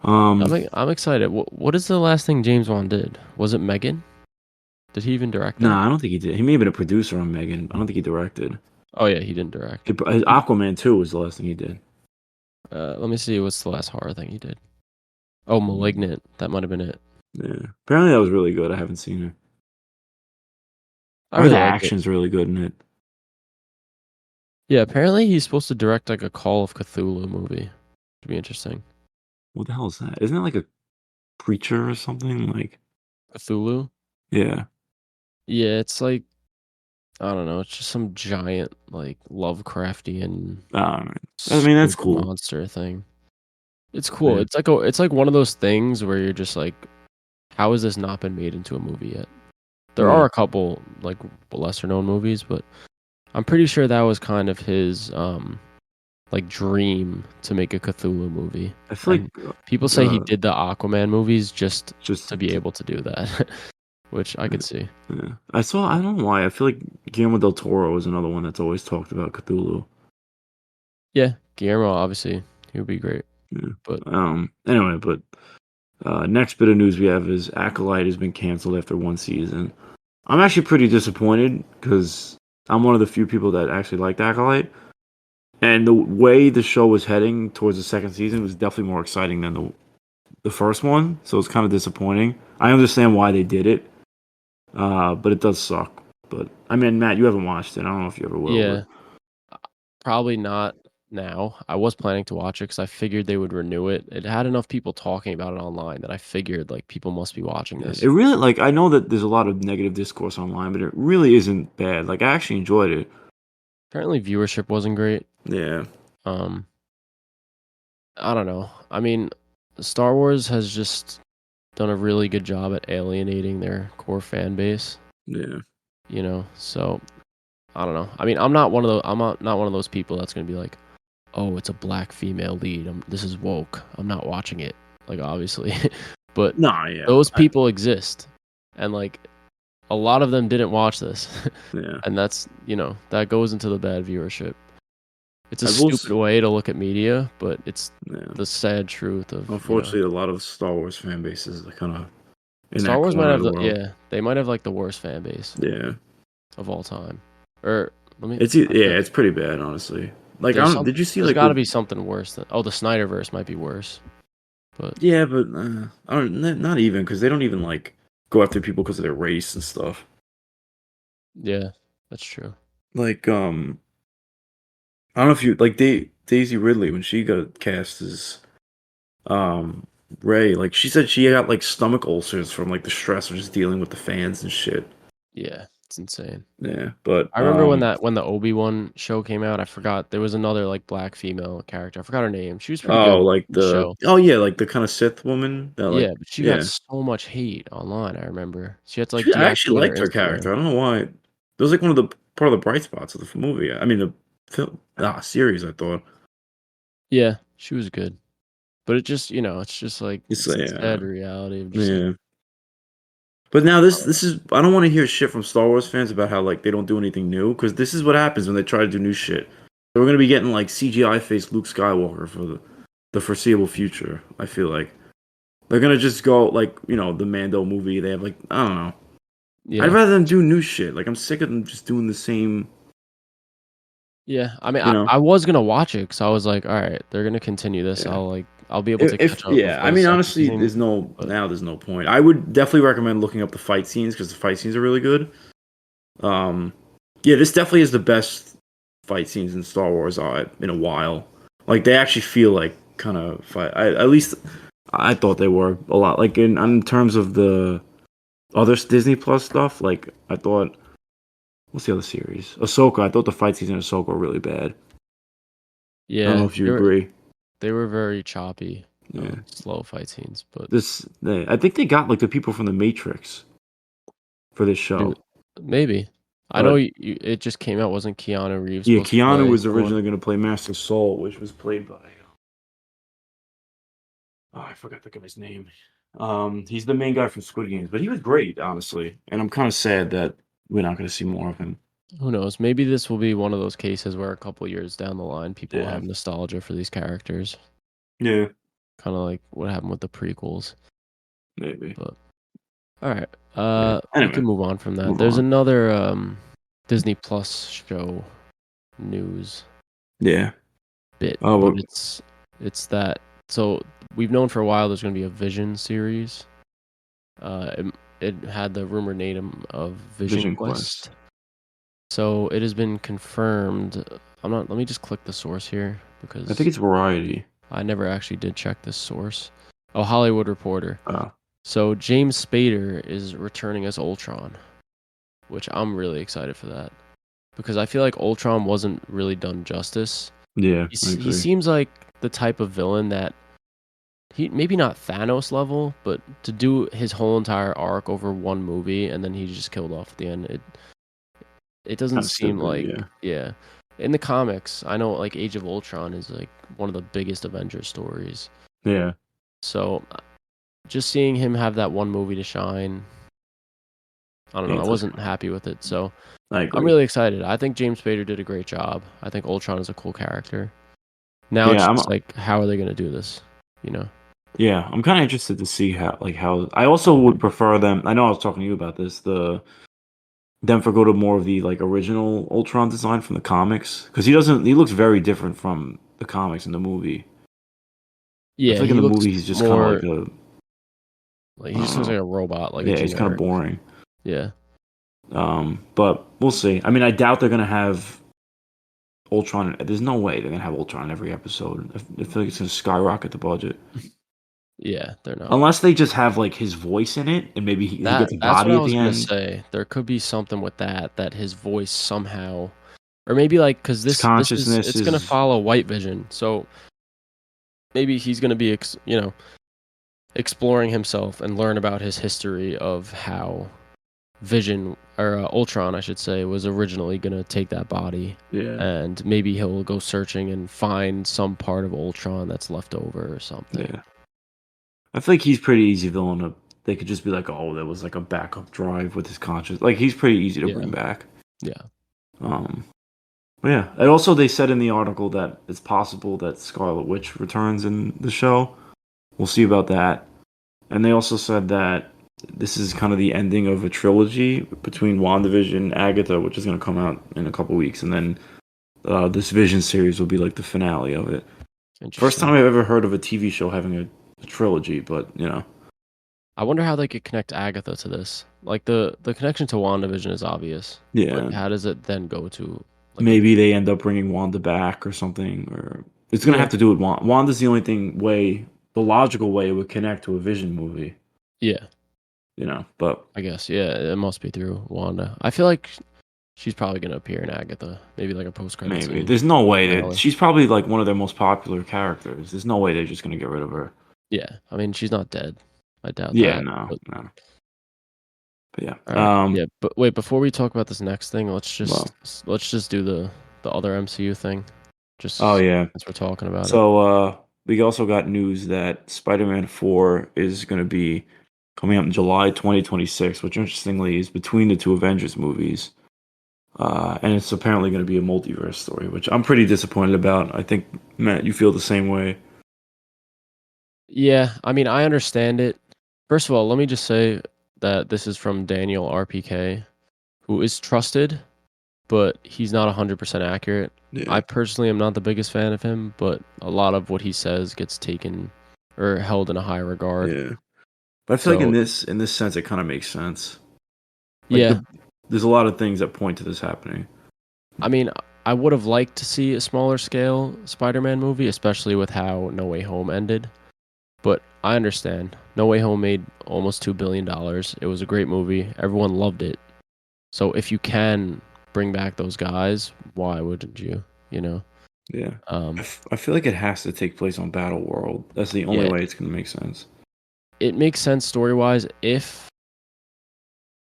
S1: I'm excited. What is the last thing James Wan did? Was it Megan? Did he even direct that?
S2: Nah, I don't think he did. He may have been a producer on Megan. I don't think he directed.
S1: Oh yeah, he didn't direct. He,
S2: Aquaman 2 was the last thing he did.
S1: let me see. What's the last horror thing he did? Oh, Malignant. That might have been it.
S2: Yeah. Apparently that was really good. I haven't seen it.
S1: I
S2: I heard the
S1: really like it.
S2: action's really good in it.
S1: Yeah, apparently he's supposed to direct like a Call of Cthulhu movie. Should be interesting.
S2: What the hell is that? Isn't it like a creature or something? Like,
S1: Cthulhu?
S2: yeah.
S1: Yeah, it's like I don't know. It's just some giant like Lovecraftian
S2: I mean, that's
S1: stupid
S2: cool.
S1: monster thing. It's cool.
S2: Yeah,
S1: It's like one of those things where you're just like, how has this not been made into a movie yet? There
S2: yeah.
S1: are a couple like lesser known movies, but I'm pretty sure that was kind of his like dream to make a Cthulhu movie.
S2: I feel like
S1: And people say he did the Aquaman movies just
S2: just
S1: to be able to do that, which I could see.
S2: yeah. I don't know why. I feel like Guillermo del Toro is another one that's always talked about Cthulhu.
S1: Yeah, Guillermo obviously he would be great,
S2: Yeah.
S1: but
S2: Anyway, but next bit of news we have is Acolyte has been canceled after one season. I'm actually pretty disappointed because I'm one of the few people that actually liked Acolyte. And the way the show was heading towards the second season was definitely more exciting than the first one. So it's kind of disappointing. I understand why they did it, but it does suck. But I mean, Matt, you haven't watched it. I don't know if you ever will, but
S1: yeah, probably not now. I was planning to watch it because I figured they would renew it. It had enough people talking about it online that I figured like people must be watching
S2: yeah,
S1: this.
S2: it really like I know that there's a lot of negative discourse online, but it really isn't bad. Like I actually enjoyed it.
S1: Apparently viewership wasn't great.
S2: Yeah,
S1: Um, I don't know. I mean, Star Wars has just done a really good job at alienating their core fan base,
S2: yeah.
S1: you know? So, I don't know. I mean, not one of those people that's going to be like, "Oh, it's a black female lead. This is woke. I'm not watching it." Like obviously. But
S2: Nah, yeah,
S1: those people exist. And like a lot of them didn't watch this.
S2: yeah.
S1: And that's, that goes into the bad viewership. It's a
S2: I will.
S1: stupid way to look at media, but it's
S2: Yeah.
S1: the sad truth of,
S2: Unfortunately, a lot of Star Wars fan bases are kind of in
S1: Star
S2: that
S1: Wars might
S2: corner of
S1: have
S2: the world.
S1: they might have like the worst fan base
S2: Yeah,
S1: of all time. Or let me,
S2: yeah, it's pretty bad, honestly. Like, I don't. Did you see
S1: there's
S2: like
S1: got to
S2: the?
S1: be something worse than, oh, the Snyderverse might be worse, but
S2: Yeah, but I don't. Not even because they don't even like go after people because of their race and stuff.
S1: yeah, that's true.
S2: Like, I don't know if you like Daisy Ridley when she got cast as um Ray. Like, she said she got like stomach ulcers from like the stress of just dealing with the fans and shit.
S1: Yeah, it's insane.
S2: Yeah, but
S1: I remember when the Obi-Wan show came out, I forgot there was another like black female character. I forgot her name. She was pretty
S2: oh,
S1: good
S2: like
S1: in the show.
S2: yeah, like the kind of Sith woman that like
S1: Yeah, but she got
S2: yeah.
S1: so much hate online, I remember. She had to like
S2: I actually
S1: deactivate her
S2: liked her
S1: Instagram.
S2: character. I don't know why. It was like one of the part of the bright spots of the movie. I mean, the film series. I thought
S1: Yeah, she was good. But it just, it's just like
S2: it's
S1: it's the
S2: yeah,
S1: sad reality of just like,
S2: yeah. But now
S1: I don't know.
S2: this is I don't want to hear shit from Star Wars fans about how like they don't do anything new because this is what happens when they try to do new shit. So we're gonna be getting like CGI face Luke Skywalker for the foreseeable future. I feel like they're gonna just go like the Mando movie. They have like I don't know. I'd
S1: Yeah.
S2: rather them do new shit. Like I'm sick of them just doing the same.
S1: Yeah. I mean,
S2: You know.
S1: I was gonna watch it because I was like, all right, they're gonna continue this.
S2: Yeah.
S1: I'll be able to
S2: If
S1: catch up
S2: yeah,
S1: before
S2: I
S1: the
S2: mean
S1: second
S2: honestly,
S1: season. But
S2: there's no point. I would definitely recommend looking up the fight scenes because the fight scenes are really good. Um, yeah, this definitely is the best fight scenes in Star Wars in a while. Like they actually feel like kind of fight. At least I thought they were a lot. Like in terms of the other Disney Plus stuff, like I thought. What's the other series? Ahsoka. I thought the fight scenes in Ahsoka were really bad. I don't know
S1: yeah,
S2: if you agree.
S1: they were very choppy,
S2: Yeah.
S1: slow fight scenes. But
S2: I think they got like the people from the Matrix for this
S1: maybe,
S2: show.
S1: maybe. I know
S2: But
S1: it just came out. Wasn't Keanu Reeves
S2: yeah,
S1: supposed to
S2: Keanu
S1: play
S2: was
S1: someone?
S2: originally going to play Master Soul, which was played by I forgot the guy's name. He's the main guy from Squid Games, but he was great, honestly. And I'm kind of sad that we're not going to see more of him.
S1: Who knows? Maybe this will be one of those cases where a couple years down the line, people will
S2: Yeah,
S1: have nostalgia for these characters,
S2: yeah,
S1: kind of like what happened with the prequels.
S2: maybe.
S1: But all right,
S2: Yeah.
S1: we can
S2: Anyway,
S1: move on from that.
S2: move
S1: There's
S2: on.
S1: another Disney Plus show news
S2: Yeah.
S1: bit,
S2: Oh,
S1: but
S2: well,
S1: it's that. So we've known for a while there's going to be a Vision series. It had the rumor name of Vision
S2: Vision
S1: Quest.
S2: Quest.
S1: So it has been confirmed. I'm not. Let me just click the source here
S2: I think
S1: because
S2: it's Variety.
S1: I never actually did check this source. Oh, Hollywood Reporter.
S2: Uh,
S1: So James Spader is returning as Ultron, which I'm really excited for that. because I feel like Ultron wasn't really done justice.
S2: Yeah, I
S1: He
S2: agree.
S1: seems like the type of villain that he maybe not Thanos level, but to do his whole entire arc over one movie and then he just killed off at the end. It doesn't
S2: Kind of
S1: seem
S2: stupid.
S1: like
S2: Yeah.
S1: yeah. In the comics, I know like Age of Ultron is like one of the biggest Avengers stories.
S2: Yeah.
S1: So just seeing him have that one movie to shine, I don't
S2: Yeah,
S1: know. I
S2: it does.
S1: wasn't happy with it. So
S2: I
S1: I'm
S2: agree.
S1: really excited. I think James Spader did a great job. I think Ultron is a cool character. Now it's
S2: Yeah,
S1: just like, how are they going to do this? You know?
S2: I'm kind of interested to see how I also would prefer them. I know I was talking to you about this. Them for go to more of the like original Ultron design from the comics because he looks very different from the comics in the movie. I
S1: Yeah,
S2: feel like in
S1: he
S2: the
S1: looks
S2: movie he's just kind of
S1: more
S2: like a
S1: like
S2: I
S1: he
S2: don't
S1: just looks
S2: know.
S1: like a robot, like a
S2: Yeah, he's kind of
S1: generic.
S2: boring.
S1: Yeah.
S2: But we'll see. I mean, I doubt they're gonna have Ultron. There's no way they're gonna have Ultron in every episode. I feel like it's gonna skyrocket the budget.
S1: Yeah, they're not.
S2: Unless they just have like his voice in it, and maybe he gets a
S1: That's what
S2: body
S1: I
S2: at
S1: was
S2: the
S1: gonna
S2: end.
S1: say. There could be something with that his voice somehow, or maybe like because
S2: His
S1: this is
S2: consciousness
S1: it's gonna
S2: is
S1: follow White Vision, so maybe he's gonna be exploring himself and learn about his history of how Vision or Ultron, I should say, was originally gonna take that body,
S2: yeah,
S1: and maybe he'll go searching and find some part of Ultron that's left over or something.
S2: yeah. I feel like he's pretty easy villain to. They could just be like, oh, that was like a backup drive with his conscious. Like he's pretty easy to
S1: Yeah,
S2: bring back.
S1: yeah,
S2: Um, but yeah, and also they said in the article that it's possible that Scarlet Witch returns in the show. We'll see about that. And they also said that this is kind of the ending of a trilogy between WandaVision and Agatha, which is going to come out in a couple weeks, and then this Vision series will be like the finale of it. First time
S1: interesting.
S2: I've ever heard of a TV show having a trilogy, but
S1: I wonder how they could connect Agatha to this. Like the connection to WandaVision is obvious,
S2: yeah,
S1: but how does it then go to like a
S2: maybe they end up bringing Wanda back or something, or it's going to
S1: yeah,
S2: have to do with Wanda. Wanda's the only the logical way it would connect to a Vision movie,
S1: yeah,
S2: But
S1: I guess yeah, it must be through Wanda. I feel like she's probably gonna appear in Agatha, maybe like a post credit
S2: maybe
S1: scene
S2: there's no way that
S1: finale.
S2: she's probably like one of their most popular characters. There's no way they're just going to get rid of her.
S1: Yeah, I mean she's not dead. I doubt
S2: Yeah,
S1: that.
S2: no,
S1: But
S2: no. But yeah.
S1: all right, yeah. But wait, before we talk about this next thing,
S2: Well.
S1: let's just do the other MCU thing,
S2: Oh
S1: just
S2: yeah.
S1: since we're talking about it.
S2: So we also got news that Spider-Man 4 is going to be coming out in July 2026, which interestingly is between the two Avengers movies. And it's apparently going to be a multiverse story, which I'm pretty disappointed about. I think Matt, you feel the same way.
S1: Yeah, I mean I understand it. First of all, let me just say that this is from Daniel RPK, who is trusted, but he's not 100% accurate. I
S2: Yeah.
S1: personally am not the biggest fan of him, but a lot of what he says gets taken or held in a high regard.
S2: Yeah. But I feel like
S1: So,
S2: in this sense it kind of makes sense. Like
S1: yeah,
S2: there's a lot of things that point to this happening.
S1: I mean, I would have liked to see a smaller scale Spider-Man movie, especially with how No Way Home ended. But I understand. No Way Home made almost $2 billion. It was a great movie. Everyone loved it. So if you can bring back those guys, why wouldn't you? You know?
S2: Yeah.
S1: Um,
S2: I feel like it has to take place on Battle World. That's the only
S1: yeah,
S2: way it's going to make sense.
S1: it makes sense story-wise if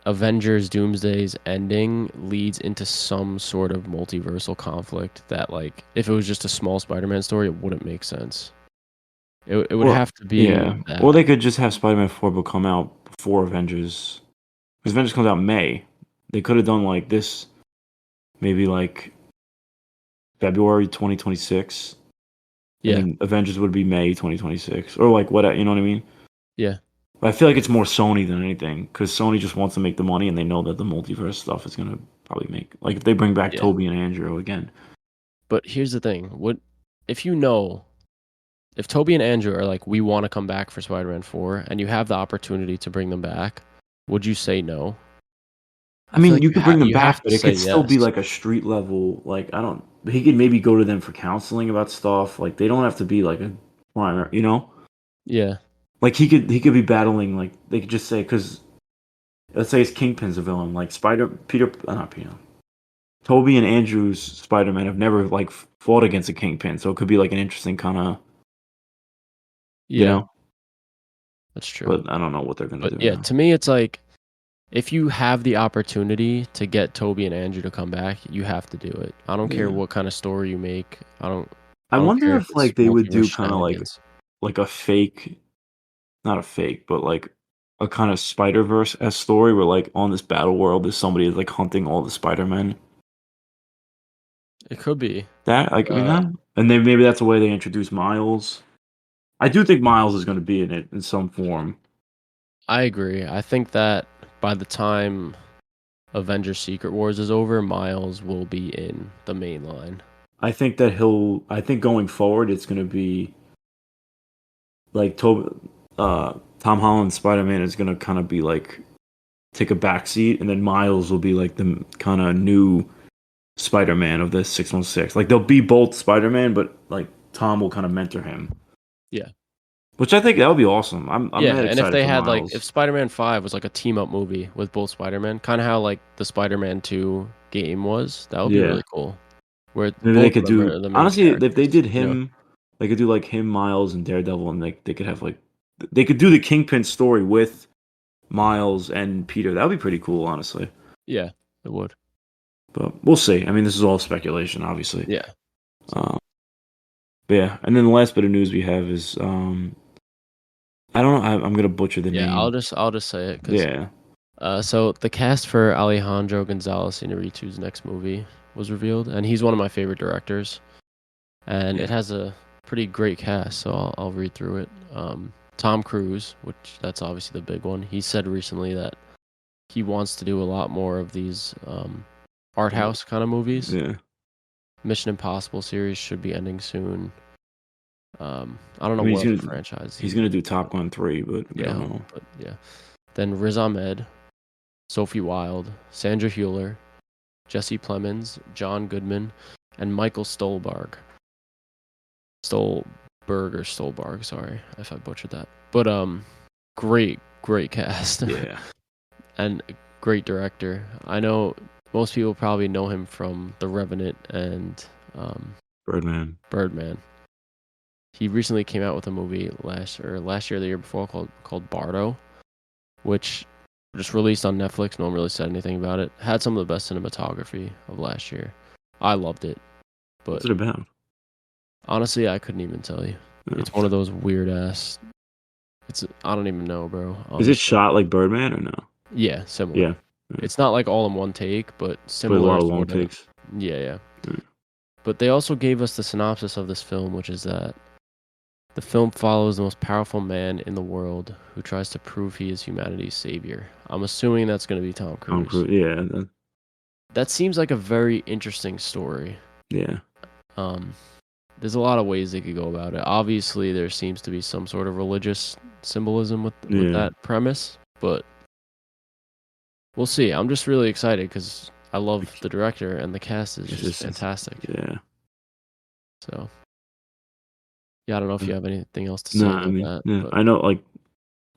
S1: Avengers Doomsday's ending leads into some sort of multiversal conflict that like if it was just a small Spider-Man story, it wouldn't make sense. It would
S2: Well,
S1: have to be
S2: yeah. Or
S1: that.
S2: they could just have Spider-Man 4 but come out before Avengers. Because Avengers comes out in May. They could have done like this, maybe like February 2026. And
S1: Yeah,
S2: then Avengers would be May 2026. Or like what, you know what I mean?
S1: yeah,
S2: But I feel like it's more Sony than anything. Because Sony just wants to make the money and they know that the multiverse stuff is going to probably make. Like if they bring back
S1: yeah.
S2: Toby and Andrew again.
S1: But here's the thing: what if you know if Toby and Andrew are like, we want to come back for Spider-Man 4, and you have the opportunity to bring them back, would you say no?
S2: I
S1: I feel
S2: mean,
S1: like
S2: you could bring them
S1: you have
S2: back,
S1: to
S2: but it
S1: say
S2: could still be
S1: yes.
S2: like a street level. Like I don't. He could maybe go to them for counseling about stuff. Like they don't have to be like a primary.
S1: Yeah,
S2: Like he could be battling. Like they could just say because let's say it's Kingpin's a villain. Like Spider Peter, not Peter. Toby and Andrew's Spider-Man have never like fought against a Kingpin, so it could be like an interesting kind of, you
S1: Yeah,
S2: know.
S1: that's true.
S2: But I don't know what they're gonna
S1: But
S2: do
S1: yeah,
S2: now.
S1: to me, it's like if you have the opportunity to get Toby and Andrew to come back, you have to do it. I don't care
S2: Yeah.
S1: what kind of story you make.
S2: I
S1: I don't
S2: wonder
S1: care if
S2: if
S1: it's
S2: like they would
S1: multiverse
S2: do kind of
S1: shenanigans.
S2: like a fake, not a fake, but like a kind of Spider-Verse as story where like on this battle world, there's somebody like hunting all the Spider-Men.
S1: It could be.
S2: That like I mean
S1: Uh,
S2: that, and then maybe that's the way they introduce Miles. I do think Miles is going to be in it in some form.
S1: I agree. I think that by the time Avengers Secret Wars is over, Miles will be in the main line.
S2: I think that I think going forward, it's going to be like Tom Holland's Spider-Man is going to kind of be like take a back seat, and then Miles will be like the kind of new Spider-Man of the 616. Like they'll be both Spider-Man, but like Tom will kind of mentor him,
S1: Yeah.
S2: which I think that would be awesome. I'm
S1: Yeah,
S2: mad
S1: and if
S2: excited
S1: they
S2: for
S1: had like if
S2: Miles.
S1: Spider-Man 5 was like a team up movie with both Spider-Man, kind of how like the Spider-Man 2 game was, that would be
S2: Yeah,
S1: really cool. Where
S2: maybe they
S1: both of
S2: could
S1: them
S2: do
S1: are the main
S2: honestly if they
S1: characters,
S2: did him, they could do like him, Miles, and Daredevil, and like they could have like they could do the Kingpin story with Miles and Peter. That would be pretty cool, honestly.
S1: Yeah, it would.
S2: But we'll see. I mean, this is all speculation, obviously.
S1: Yeah. So,
S2: Um, but yeah, and then the last bit of news we have is I don't know. I'm gonna butcher the
S1: yeah,
S2: name.
S1: I'll just say it cuz
S2: Yeah,
S1: so the cast for Alejandro Gonzalez Iñárritu's next movie was revealed, and he's one of my favorite directors, and it
S2: yeah.
S1: has a pretty great cast, so I'll read through it. Tom Cruise, which that's obviously the big one. He said recently that he wants to do a lot more of these art
S2: Uh,
S1: house kind of movies.
S2: yeah.
S1: Mission Impossible series should be ending soon. I don't
S2: I
S1: know
S2: mean,
S1: what other franchise
S2: he's
S1: he.
S2: gonna do Top Gun 3, but we don't
S1: Yeah,
S2: know.
S1: but yeah. Then Riz Ahmed, Sophie Wilde, Sandra Hüller, Jesse Plemons, John Goodman, and Michael Stolberg. Stolberg or Stolberg, sorry if I butchered that. But great cast.
S2: Yeah,
S1: And great director. I know most people probably know him from The Revenant and
S2: Birdman.
S1: Birdman. He recently came out with a movie last year, or the year before, called Bardo, which just released on Netflix. No one really said anything about it. Had some of the best cinematography of last year. I loved it,
S2: What's
S1: but
S2: it about?
S1: honestly, I couldn't even tell you.
S2: No.
S1: It's one of those weird ass. I don't even know, bro.
S2: Is it
S1: Honestly,
S2: shot like Birdman or no?
S1: yeah, similar.
S2: Yeah, yeah.
S1: It's not like all in one take, but
S2: But a
S1: similar
S2: lot of long
S1: sort of.
S2: takes.
S1: Yeah, yeah.
S2: Yeah.
S1: But they also gave us the synopsis of this film, which is that the film follows the most powerful man in the world who tries to prove he is humanity's savior. I'm assuming that's going to be Tom
S2: Tom
S1: Cruise.
S2: Cruise. Yeah,
S1: That seems like a very interesting story.
S2: yeah,
S1: Um, there's a lot of ways they could go about it. Obviously, there seems to be some sort of religious symbolism with
S2: yeah.
S1: that premise, but we'll see. I'm just really excited because I love the director and the cast is just fantastic.
S2: Yeah.
S1: So yeah, I don't know if you have anything else to
S2: No,
S1: say
S2: I
S1: about
S2: mean,
S1: that,
S2: yeah,
S1: but
S2: I know. Like,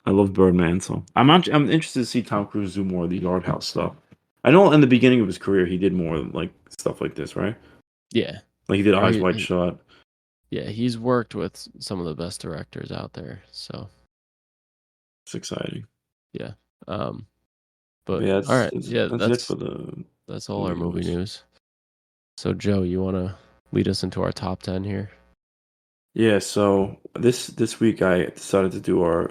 S2: I love Birdman, so I'm interested to see Tom Cruise do more of the art house stuff. I know in the beginning of his career he did more like stuff like this, right?
S1: yeah,
S2: Like he did
S1: or
S2: Eyes Wide Shut.
S1: yeah, he's worked with some of the best directors out there. So
S2: It's exciting.
S1: yeah, um,
S2: But
S1: but
S2: yeah,
S1: all right, yeah,
S2: that's it for the
S1: that's all our
S2: movie
S1: movie
S2: news.
S1: news. So Joe, you want to lead us into our top 10 here?
S2: Yeah, so this week I decided to do our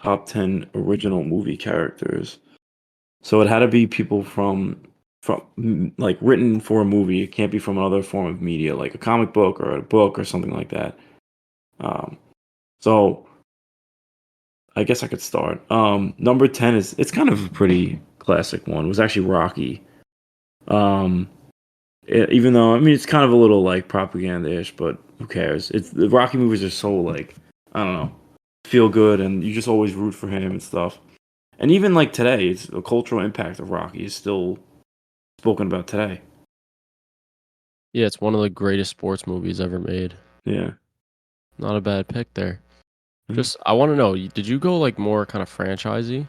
S2: top 10 original movie characters. So it had to be people from like written for a movie. It can't be from another form of media, like a comic book or a book or something like that. Um, so I guess I could start. Number 10 is it's kind of a pretty classic one. It was actually Rocky. Um, even though I mean it's kind of a little like propaganda-ish, but who cares? It's the Rocky movies are so like I don't know, feel good, and you just always root for him and stuff. And even like today, it's the cultural impact of Rocky is still spoken about today.
S1: Yeah, it's one of the greatest sports movies ever made.
S2: Yeah.
S1: Not a bad pick there.
S2: Mhm.
S1: Just I want to know, did you go like more kind of franchisey?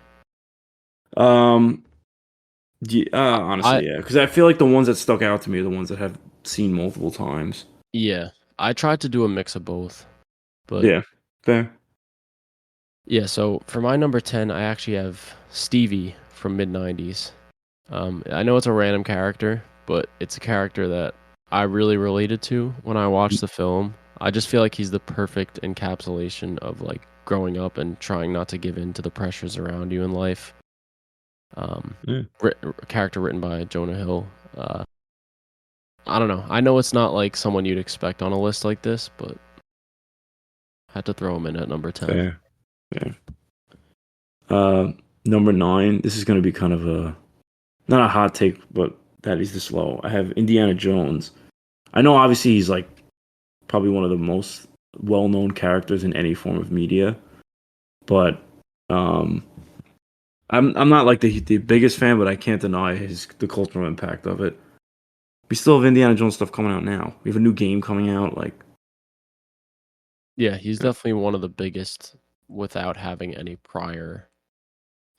S2: Um, Yeah,
S1: I
S2: honestly, yeah, because I feel like the ones that stuck out to me are the ones that have seen multiple times.
S1: yeah, I tried to do a mix of both, but
S2: Yeah, fair.
S1: yeah. So for my number 10, I actually have Stevie from mid '90s. I know it's a random character, but it's a character that I really related to when I watched the film. I just feel like he's the perfect encapsulation of like growing up and trying not to give in to the pressures around you in life.
S2: Yeah,
S1: Character written by Jonah Hill. I don't know. I know it's not like someone you'd expect on a list like this, but had to throw him in at number 10.
S2: fair. Fair. Uh, Number 9. This is gonna be kind of a not a hot take, but that is this low. I have Indiana Jones. I know, obviously, he's like probably one of the most well-known characters in any form of media, but um, I'm not like the biggest fan, but I can't deny the cultural impact of it. We still have Indiana Jones stuff coming out now. We have a new game coming out. Like,
S1: Yeah, he's definitely one of the biggest without having any prior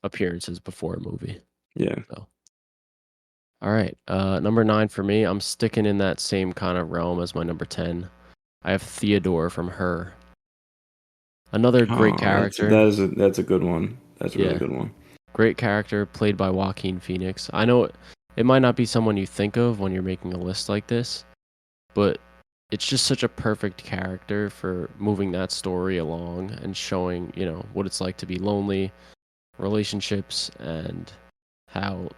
S1: appearances before a movie.
S2: yeah,
S1: So, all right, number 9 for me. I'm sticking in that same kind of realm as my number 10. I have Theodore from Her. Another great
S2: oh,
S1: character.
S2: that's a good one. That's a really
S1: Yeah,
S2: good one.
S1: great character played by Joaquin Phoenix. I know it might not be someone you think of when you're making a list like this, but it's just such a perfect character for moving that story along and showing, what it's like to be lonely, relationships, and how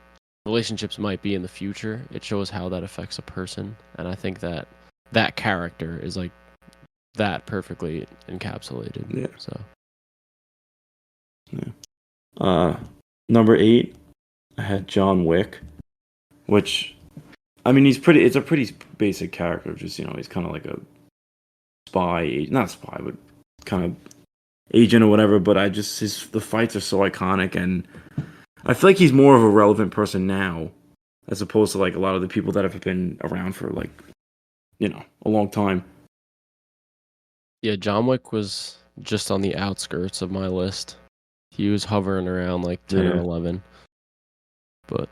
S1: relationships might be in the future. It shows how that affects a person, and I think that that character is like that perfectly encapsulated.
S2: Yeah,
S1: So
S2: yeah. Uh, Number 8, I had John Wick, which, I mean, it's a pretty basic character. Just, he's kind of like a spy, not spy, but kind of agent or whatever. But the fights are so iconic, and I feel like he's more of a relevant person now, as opposed to like a lot of the people that have been around for like a long time.
S1: yeah, John Wick was just on the outskirts of my list. He was hovering around like 10 or
S2: Yeah,
S1: 11, but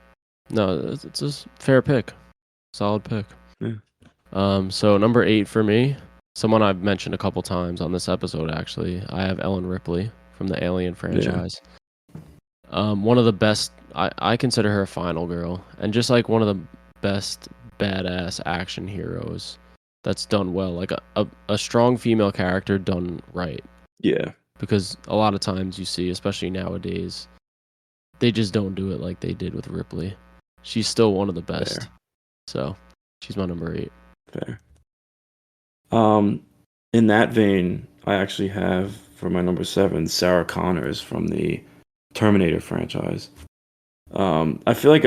S1: no, it's a fair pick, solid pick.
S2: yeah,
S1: So number 8 for me, someone I've mentioned a couple times on this episode actually. I have Ellen Ripley from the Alien
S2: yeah,
S1: franchise. One of the best. I consider her a final girl, and just like one of the best badass action heroes that's done well, like a strong female character done right.
S2: yeah.
S1: Because a lot of times you see, especially nowadays, they just don't do it like they did with Ripley. She's still one of the best.
S2: Fair,
S1: So she's my number 8.
S2: fair. Um, in that vein, I actually have for my number 7 Sarah Connors from the Terminator franchise. I feel like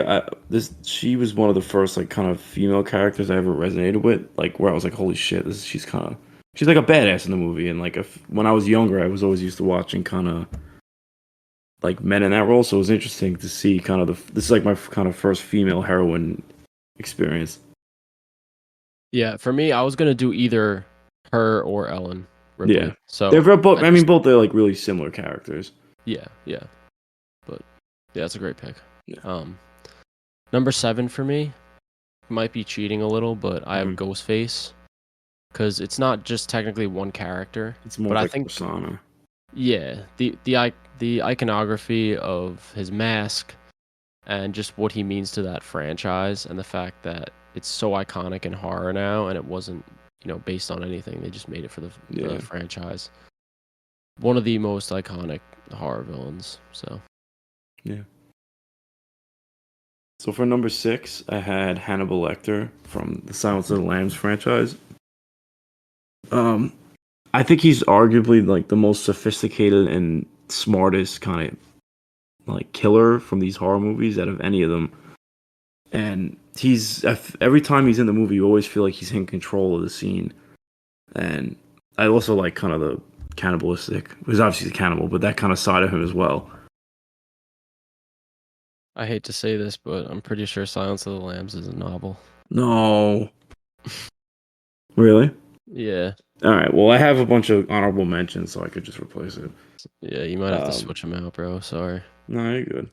S2: she was one of the first like kind of female characters I ever resonated with, like where I was like, holy shit, she's like a badass in the movie. And like when I was younger, I was always used to watching kind of like men in that role, so it was interesting to see kind of this is like my kind of first female heroine experience.
S1: Yeah, for me, I was gonna do either her or Ellen
S2: Yeah,
S1: Ripley. So
S2: both.
S1: I
S2: I mean,
S1: just
S2: both they're like really similar characters.
S1: yeah, but yeah, it's a great pick.
S2: Yeah,
S1: Um, Number 7 for me might be cheating a little, but I have
S2: Mhm.
S1: Ghostface because it's not just technically one character,
S2: It's more
S1: but
S2: of
S1: I
S2: like a
S1: think
S2: persona.
S1: yeah, the iconography of his mask and just what he means to that franchise, and the fact that it's so iconic in horror now, and it wasn't based on anything. They just made it for the
S2: Yeah,
S1: franchise. One of the most iconic horror villains. So
S2: yeah. So for number 6, I had Hannibal Lecter from the Silence of the Lambs franchise. Um, I think he's arguably like the most sophisticated and smartest kind of like killer from these horror movies out of any of them. And every time he's in the movie, you always feel like he's in control of the scene. And I also like kind of the cannibalistic. He's obviously a cannibal, but that kind of side of him as well.
S1: I hate to say this, but I'm pretty sure Silence of the Lambs is a novel.
S2: No, really?
S1: Yeah,
S2: All right. Well, I have a bunch of honorable mentions, so I could just replace it.
S1: yeah, you might have to
S2: Um,
S1: switch them out, bro. Sorry.
S2: no, you're good.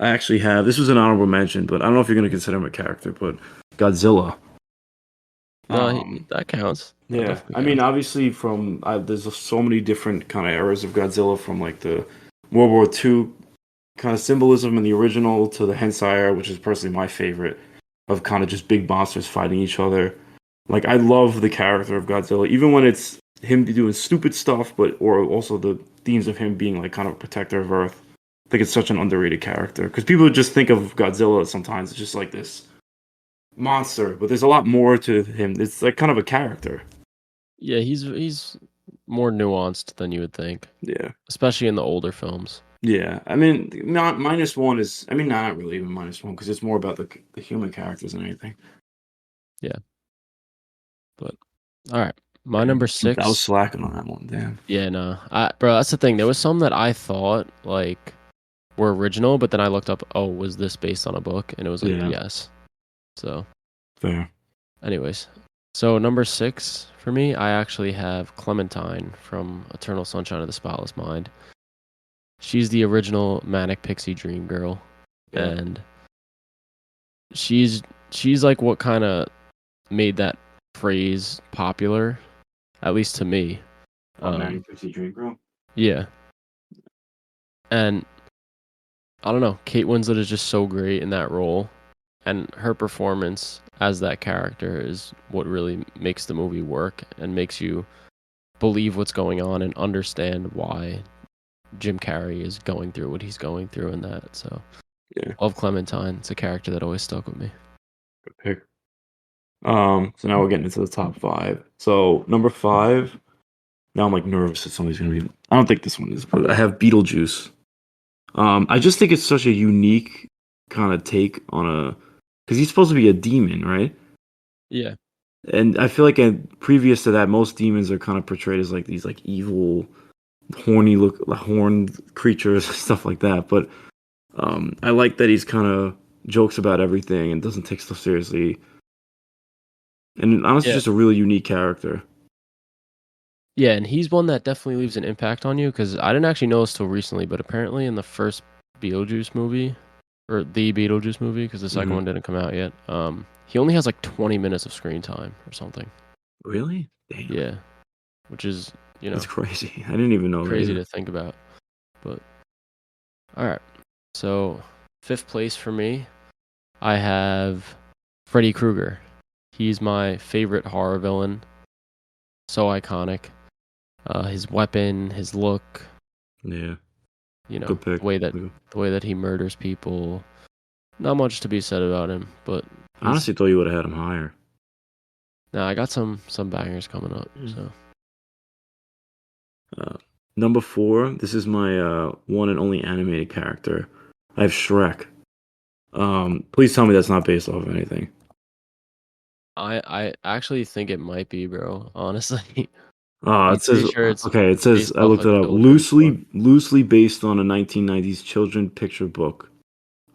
S2: I actually have. This was an honorable mention, but I don't know if you're going to consider him a character, but Godzilla.
S1: No, that counts. That
S2: Yeah,
S1: definitely
S2: I mean,
S1: counts.
S2: obviously, there's so many different kind of eras of Godzilla, from like the World War II kind of symbolism in the original to the Heisei era, which is personally my favorite, of kind of just big monsters fighting each other. Like, I love the character of Godzilla, even when it's him doing stupid stuff, or also the themes of him being like kind of a protector of Earth. I think it's such an underrated character because people just think of Godzilla sometimes it's just like this monster, but there's a lot more to him. It's like kind of a character.
S1: Yeah, he's more nuanced than you would think,
S2: Yeah.
S1: especially in the older films.
S2: Yeah, I mean, not minus one is. I mean, not really even minus one because it's more about the human characters than anything.
S1: Yeah, but all right, my number
S2: I was
S1: 6.
S2: slacking on that one. Damn.
S1: Yeah, no, bro, that's the thing. There was some that I thought like were original, but then I looked up. Oh, was this based on a book? And it was like
S2: Yeah.
S1: yes. So,
S2: Fair.
S1: anyways, so number 6 for me, I actually have Clementine from Eternal Sunshine of the Spotless Mind. She's the original manic pixie dream girl,
S2: Yeah.
S1: and she's like what kind of made that phrase popular, at least to me.
S2: Manic Pixie Dream Girl.
S1: Yeah, and I don't know. Kate Winslet is just so great in that role, and her performance as that character is what really makes the movie work and makes you believe what's going on and understand why Jim Carrey is going through what he's going through in that. So,
S2: Yeah.
S1: love Clementine. It's a character that always stuck with me.
S2: Good pick. So now we're getting into the top 5. So number 5. Now I'm like nervous that somebody's gonna be. I don't think this one is, but I have Beetlejuice. I just think it's such a unique kind of take on because he's supposed to be a demon, right?
S1: Yeah.
S2: And I feel like previous to that, most demons are kind of portrayed as like these like evil, horned creatures, stuff like that. But I like that he's kind of jokes about everything and doesn't take stuff seriously. And honestly,
S1: Yeah.
S2: just a really unique character.
S1: Yeah, and he's one that definitely leaves an impact on you because I didn't actually know this till recently, but apparently in the first Beetlejuice movie, or the Beetlejuice movie, because the second one didn't come out yet, he only has like 20 minutes of screen time or something.
S2: Really? Damn.
S1: Yeah, which is,
S2: That's crazy. I didn't even know
S1: crazy
S2: that.
S1: to think about. But all right, so 5th place for me, I have Freddy Krueger. He's my favorite horror villain. So iconic. His weapon, his look,
S2: Yeah.
S1: the
S2: Good pick.
S1: way that he murders people. Not much to be said about him, but
S2: I honestly thought you would have had him higher.
S1: Nah, I got some bangers coming up. So
S2: Number 4. This is my one and only animated character. I have Shrek. Please tell me that's not based off of anything.
S1: I actually think it might be, bro. Honestly,
S2: It
S1: I'm
S2: says
S1: pretty sure it's
S2: okay. It says
S1: based
S2: I
S1: off
S2: looked
S1: a
S2: it up.
S1: children's book.
S2: Loosely based on a 1990s children picture book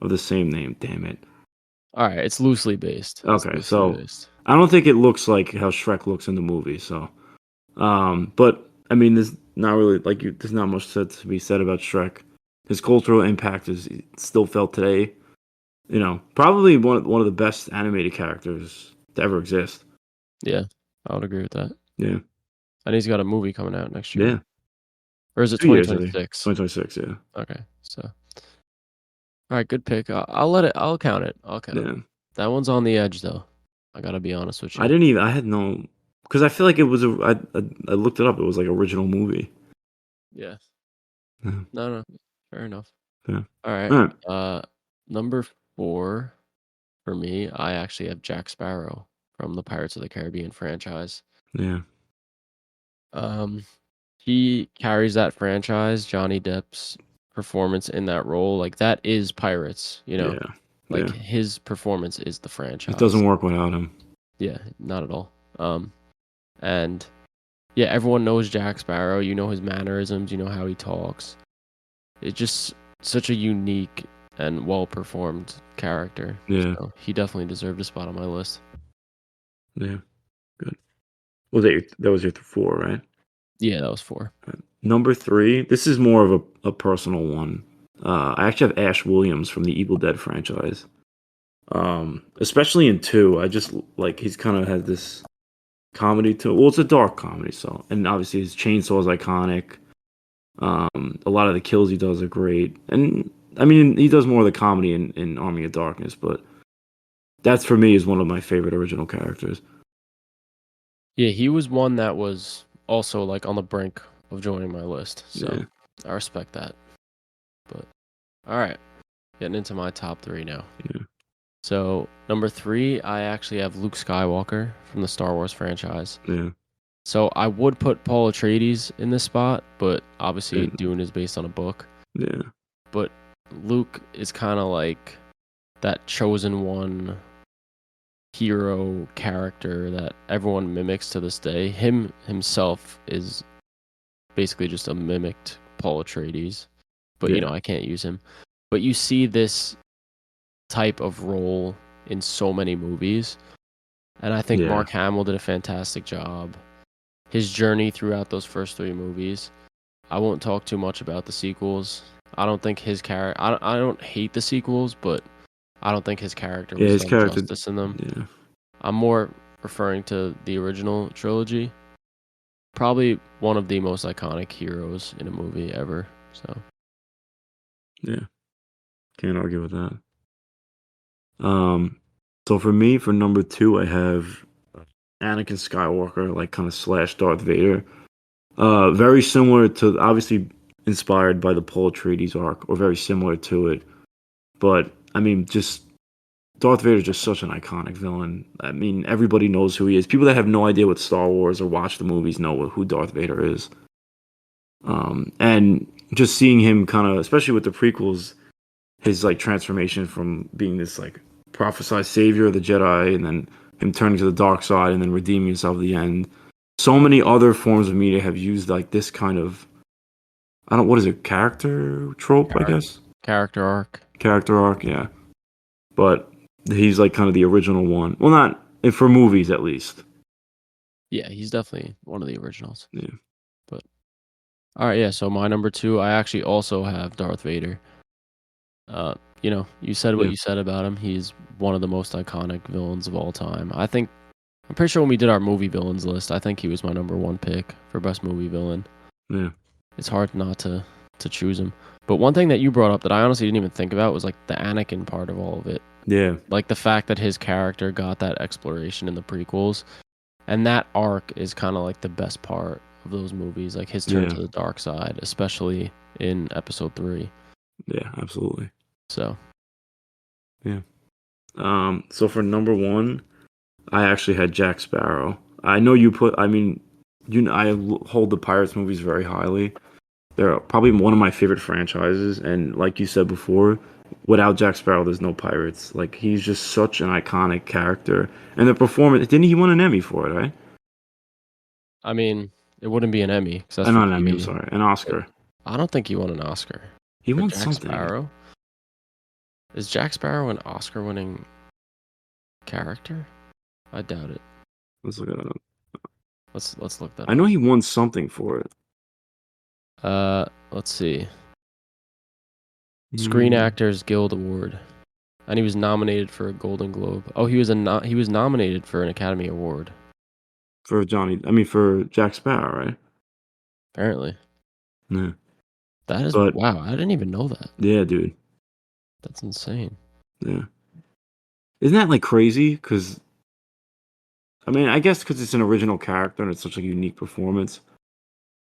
S2: of the same name. Damn it.
S1: All right, it's loosely based.
S2: Okay, so I don't think it looks like how Shrek looks in the movie. So, but I mean, there's not really there's not much to be said about Shrek. His cultural impact is still felt today. Probably one of the best animated characters to ever exist.
S1: Yeah, I would agree with that.
S2: Yeah.
S1: And he's got a movie coming out next year.
S2: Yeah.
S1: Or is it
S2: 2 years, I think.
S1: 2026?
S2: 2026, yeah.
S1: Okay, so all right, good pick. I'll let it. I'll count it. I'll count it.
S2: Yeah.
S1: That one's on the edge, though. I gotta be honest with you.
S2: I had no, because I feel like it was I looked it up. It was like original movie.
S1: Yeah.
S2: Yeah.
S1: No, fair enough.
S2: Yeah.
S1: All
S2: All
S1: right. Number 4 for me, I actually have Jack Sparrow from the Pirates of the Caribbean franchise.
S2: Yeah.
S1: Um, he carries that franchise. Johnny Depp's performance in that role, like that is Pirates.
S2: Yeah.
S1: Like
S2: Yeah.
S1: his performance is the franchise.
S2: It doesn't work without him.
S1: Yeah, not at all. And yeah, everyone knows Jack Sparrow. You know his mannerisms. You know how he talks. It's just such a unique and well-performed character.
S2: Yeah.
S1: So he definitely deserved a spot on my list.
S2: Yeah. Good. Was that was your 4, right?
S1: Yeah, that was 4.
S2: Number 3. This is more of a personal one. I actually have Ash Williams from the Evil Dead franchise. Especially in 2, I just like he's kind of had this comedy to well, it's a dark comedy, so and obviously his chainsaw is iconic. A lot of the kills he does are great, and I mean he does more of the comedy in Army of Darkness, but that's for me is one of my favorite original characters.
S1: Yeah, he was one that was also like on the brink of joining my list, so
S2: Yeah,
S1: I respect that. But all right, getting into my top 3 now.
S2: yeah,
S1: So number 3, I actually have Luke Skywalker from the Star Wars franchise.
S2: yeah,
S1: So I would put Paul Atreides in this spot, but obviously
S2: and,
S1: Dune is based on a book.
S2: yeah,
S1: But Luke is kind of like that chosen one hero character that everyone mimics to this day. Himself is basically just a mimicked Paul Atreides, but
S2: yeah,
S1: I can't use him. But you see this type of role in so many movies, and I think
S2: yeah,
S1: Mark Hamill did a fantastic job. His journey throughout those first 3 movies. I won't talk too much about the sequels. I don't think his character. I don't hate the sequels, but I don't think his character
S2: yeah.
S1: was
S2: His
S1: done
S2: character,
S1: justice in them.
S2: yeah,
S1: I'm more referring to the original trilogy. Probably one of the most iconic heroes in a movie ever. So
S2: yeah. Can't argue with that. Um, so for me, for number 2, I have Anakin Skywalker, like kind of slash Darth Vader. Very similar to, obviously inspired by the Paul Atreides arc, or very similar to it. But I mean, just Darth Vader is just such an iconic villain. I mean, everybody knows who he is. People that have no idea what Star Wars or watch the movies know who Darth Vader is. And just seeing him kind of, especially with the prequels, his like transformation from being this like prophesied savior of the Jedi, and then him turning to the dark side, and then redeeming himself at the end. So many other forms of media have used like this kind of, I don't, what is it, character trope, I guess?
S1: character arc.
S2: Character arc, yeah. But he's like kind of the original one. Well, not for movies at least.
S1: Yeah, he's definitely one of the originals.
S2: Yeah.
S1: But all right, yeah. So my number 2, I actually also have Darth Vader. You said what
S2: Yeah.
S1: you said about him. He's one of the most iconic villains of all time. I'm pretty sure when we did our movie villains list, I think he was my number 1 pick for best movie villain.
S2: Yeah.
S1: It's hard not to choose him. But one thing that you brought up that I honestly didn't even think about was like the Anakin part of all of it.
S2: Yeah.
S1: Like the fact that his character got that exploration in the prequels, and that arc is kind of like the best part of those movies, like his turn
S2: Yeah.
S1: to the dark side, especially in episode 3.
S2: Yeah, absolutely.
S1: So,
S2: Yeah. So for number 1, I actually had Jack Sparrow. I know you put, I mean, I hold the Pirates movies very highly. They're probably one of my favorite franchises, and like you said before, without Jack Sparrow, there's no Pirates. Like he's just such an iconic character, and the performance. Didn't he win an Emmy for it? Right?
S1: I mean, it wouldn't be an Emmy because that's for
S2: Not an Emmy. I'm
S1: TV.
S2: sorry, an Oscar.
S1: I don't think he won an Oscar.
S2: He
S1: For
S2: won
S1: Jack
S2: something.
S1: Sparrow? Is Jack Sparrow an Oscar-winning character? I doubt it.
S2: Let's look at it up.
S1: Let's look that
S2: I
S1: up.
S2: know he won something for it.
S1: Let's see. Screen Actors Guild Award, and he was nominated for a Golden Globe. Oh, he was nominated for an Academy Award.
S2: For for Jack Sparrow, right?
S1: Apparently.
S2: Yeah.
S1: That is
S2: But
S1: wow. I didn't even know that.
S2: yeah, dude.
S1: That's insane.
S2: Yeah. Isn't that like crazy? Because I mean, I guess because it's an original character and it's such a unique performance.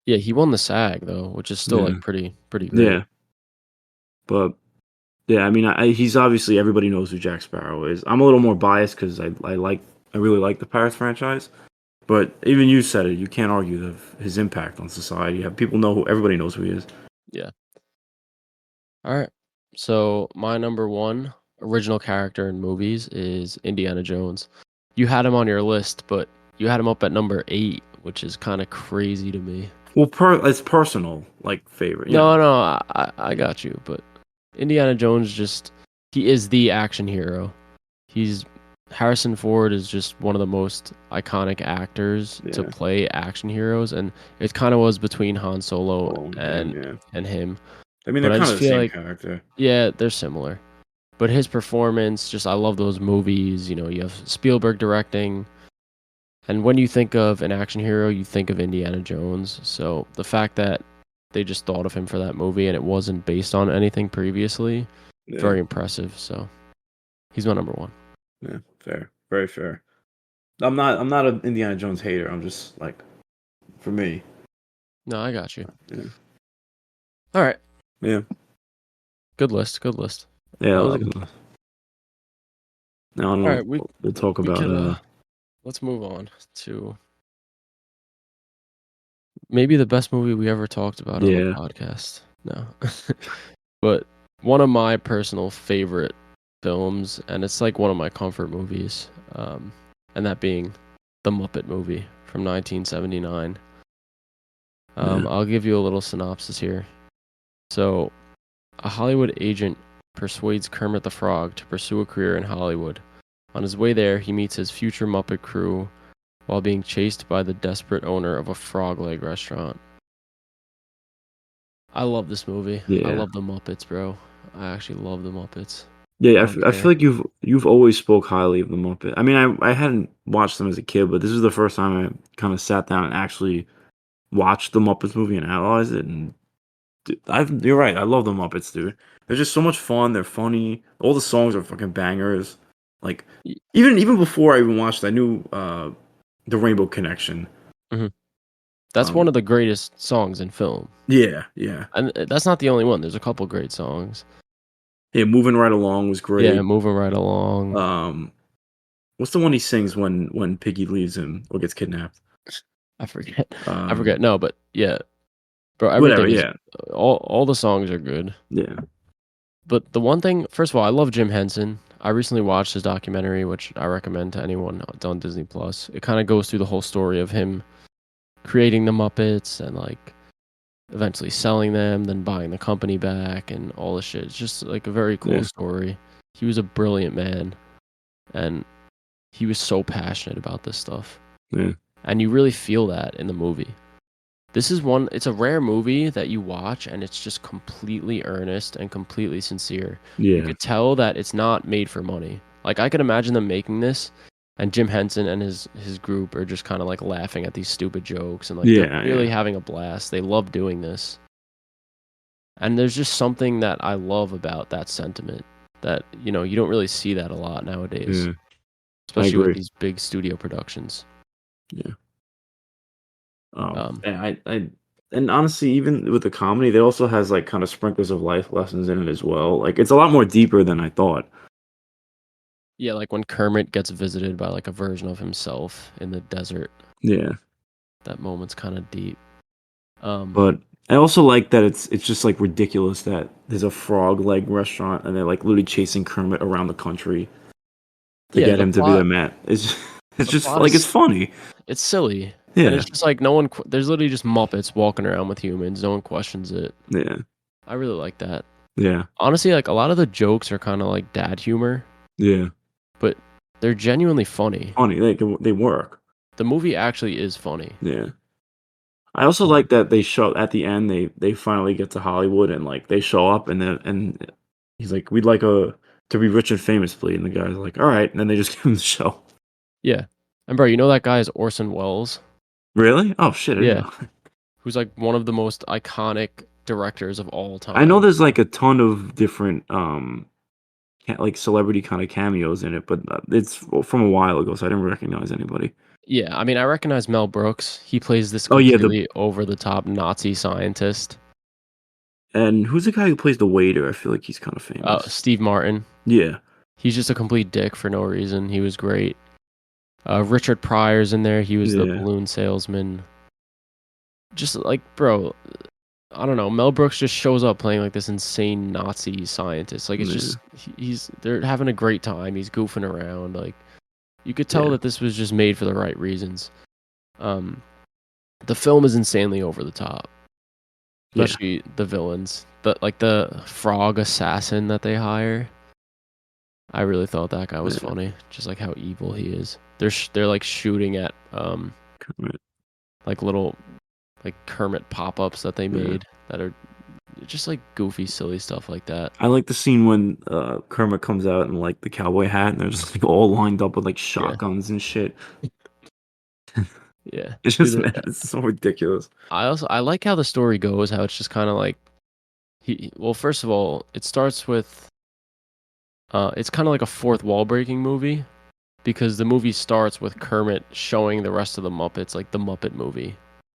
S1: Yeah, he won the SAG though, which is still
S2: Yeah.
S1: like pretty great.
S2: Yeah. But yeah, I mean, he's obviously everybody knows who Jack Sparrow is. I'm a little more biased because I really like the Pirates franchise. But even you said it, you can't argue his impact on society. People know everybody knows who he is.
S1: Yeah. All right. So my number 1 original character in movies is Indiana Jones. You had him on your list, but you had him up at number 8, which is kind of crazy to me.
S2: Well, it's personal, like favorite.
S1: No, I got you, but Indiana Jones he is the action hero. Harrison Ford is just one of the most iconic actors to play action heroes, and it kind of was between Han Solo and him.
S2: I mean, they're
S1: But I
S2: kind
S1: just
S2: of the
S1: feel
S2: same
S1: like,
S2: character.
S1: yeah, they're similar. But his performance, just I love those movies. You have Spielberg directing, and when you think of an action hero, you think of Indiana Jones. So the fact that they just thought of him for that movie and it wasn't based on anything previously,
S2: Yeah,
S1: very impressive. So he's my number one.
S2: yeah, fair, very fair. I'm not an Indiana Jones hater. I'm just like, for me.
S1: No, I got you.
S2: Yeah,
S1: All right,
S2: yeah,
S1: good list. Good list.
S2: yeah. That was a
S1: Um,
S2: good one. Now I don't
S1: all
S2: know.
S1: right, we
S2: We'll talk
S1: we
S2: about
S1: could let's move on to maybe the best movie we ever talked about on the
S2: yeah,
S1: podcast. No. But one of my personal favorite films, and it's like one of my comfort movies, and that being The Muppet Movie from 1979.
S2: yeah,
S1: I'll give you a little synopsis here. So, a Hollywood agent persuades Kermit the Frog to pursue a career in Hollywood. On his way there, he meets his future Muppet crew while being chased by the desperate owner of a frog leg restaurant. I love this movie. I
S2: yeah.
S1: love the Muppets, bro. I actually love the Muppets.
S2: Yeah,
S1: I
S2: I,
S1: don't
S2: f- I
S1: care.
S2: feel like you've always spoke highly of the Muppet. I mean, I hadn't watched them as a kid, but this is the first time I kind of sat down and actually watched the Muppets movie and analyzed it. And you're right, I love the Muppets, dude. They're just so much fun. They're funny. All the songs are fucking bangers. Like even before I even watched, I knew the Rainbow Connection.
S1: Mhm. That's one
S2: Um,
S1: of the greatest songs in film,
S2: yeah, yeah,
S1: and that's not the only one. There's a couple great songs.
S2: yeah. Moving Right Along was
S1: Yeah,
S2: great.
S1: moving right along.
S2: Um, what's the one he sings when Piggy leaves him or gets kidnapped?
S1: I forget. I
S2: Um,
S1: forget. No, but yeah, bro.
S2: whatever.
S1: Everything is
S2: Yeah,
S1: all the songs are good.
S2: yeah,
S1: But the one thing, first of all, I love Jim Henson. I recently watched his documentary, which I recommend to anyone. It's on Disney Plus. It kind of goes through the whole story of him creating the Muppets and like eventually selling them, then buying the company back, and all this shit. It's just like a very cool
S2: yeah,
S1: story. He was a brilliant man, and he was so passionate about this stuff.
S2: yeah,
S1: And you really feel that in the movie. This is one, it's a rare movie that you watch and it's just completely earnest and completely sincere. You
S2: yeah,
S1: could tell that it's not made for money. Like I could imagine them making this and Jim Henson and his group are just kind of like laughing at these stupid jokes and like they're
S2: yeah,
S1: really
S2: yeah,
S1: having a blast. They love doing this. And there's just something that I love about that sentiment that, you don't really see that a lot nowadays,
S2: yeah. I
S1: especially with
S2: agree.
S1: these big studio productions.
S2: Yeah.
S1: Um,
S2: And and honestly, even with the comedy, they also has like kind of sprinkles of life lessons in it as well. Like it's a lot more deeper than I thought.
S1: yeah, like when Kermit gets visited by like a version of himself in the desert,
S2: Yeah.
S1: that moment's kind of deep. Um,
S2: But I also like that it's just like ridiculous that there's a frog leg restaurant and they're like literally chasing Kermit around the country to
S1: yeah,
S2: get him to be their mat. It's
S1: the
S2: just
S1: plot
S2: like it's
S1: is
S2: funny.
S1: it's silly, and
S2: Yeah.
S1: it's just like no one. There's literally just Muppets walking around with humans. No one questions it.
S2: Yeah.
S1: I really like that.
S2: Yeah.
S1: Honestly, like a lot of the jokes are kind of like dad humor,
S2: Yeah.
S1: but they're genuinely funny.
S2: Funny. They work.
S1: The movie actually is funny.
S2: Yeah. I also
S1: Um,
S2: like that they show at the end they finally get to Hollywood and like they show up and he's like, "We'd like a to be rich and famous, please." And the guy's like, "All right." And then they just give him the show.
S1: yeah, and bro, you know that guy is Orson Welles.
S2: Really? Oh shit, I didn't
S1: Yeah,
S2: know.
S1: who's like one of the most iconic directors of all
S2: I know
S1: time.
S2: there's like a ton of different like celebrity kind of cameos in it, but it's from a while ago, so I didn't recognize anybody.
S1: Yeah, I mean, I recognize Mel Brooks. He plays this
S2: Oh yeah, the
S1: completely over the top Nazi scientist.
S2: and who's the guy who plays the waiter? I feel like he's kind of famous.
S1: Steve Martin.
S2: Yeah.
S1: He's just a complete dick for no reason. He was great. Richard Pryor's in there. He was the
S2: Yeah.
S1: balloon salesman. Just like, bro, I don't know. Mel Brooks just shows up playing like this insane Nazi scientist. Like, it's
S2: Yeah.
S1: just they're having a great time. He's goofing around. Like, you could tell
S2: Yeah.
S1: that this was just made for the right reasons. Um, the film is insanely over the top,
S2: Yeah.
S1: especially the villains. The frog assassin that they hire. I really thought that guy was
S2: Yeah.
S1: funny, just like how evil he is. They're like shooting at
S2: Kermit.
S1: like little like Kermit pop-ups that they
S2: Yeah.
S1: made that are just like goofy, silly stuff like that.
S2: I like the scene when Kermit comes out in like the cowboy hat, and they're just like all lined up with like
S1: Yeah,
S2: shotguns and shit.
S1: yeah.
S2: It's just
S1: Dude,
S2: man, it's so ridiculous.
S1: I like how the story goes. How it's just kind of like well, first of all, it starts with it's kind of like a fourth wall breaking movie because the movie starts with Kermit showing the rest of the Muppets like the Muppet movie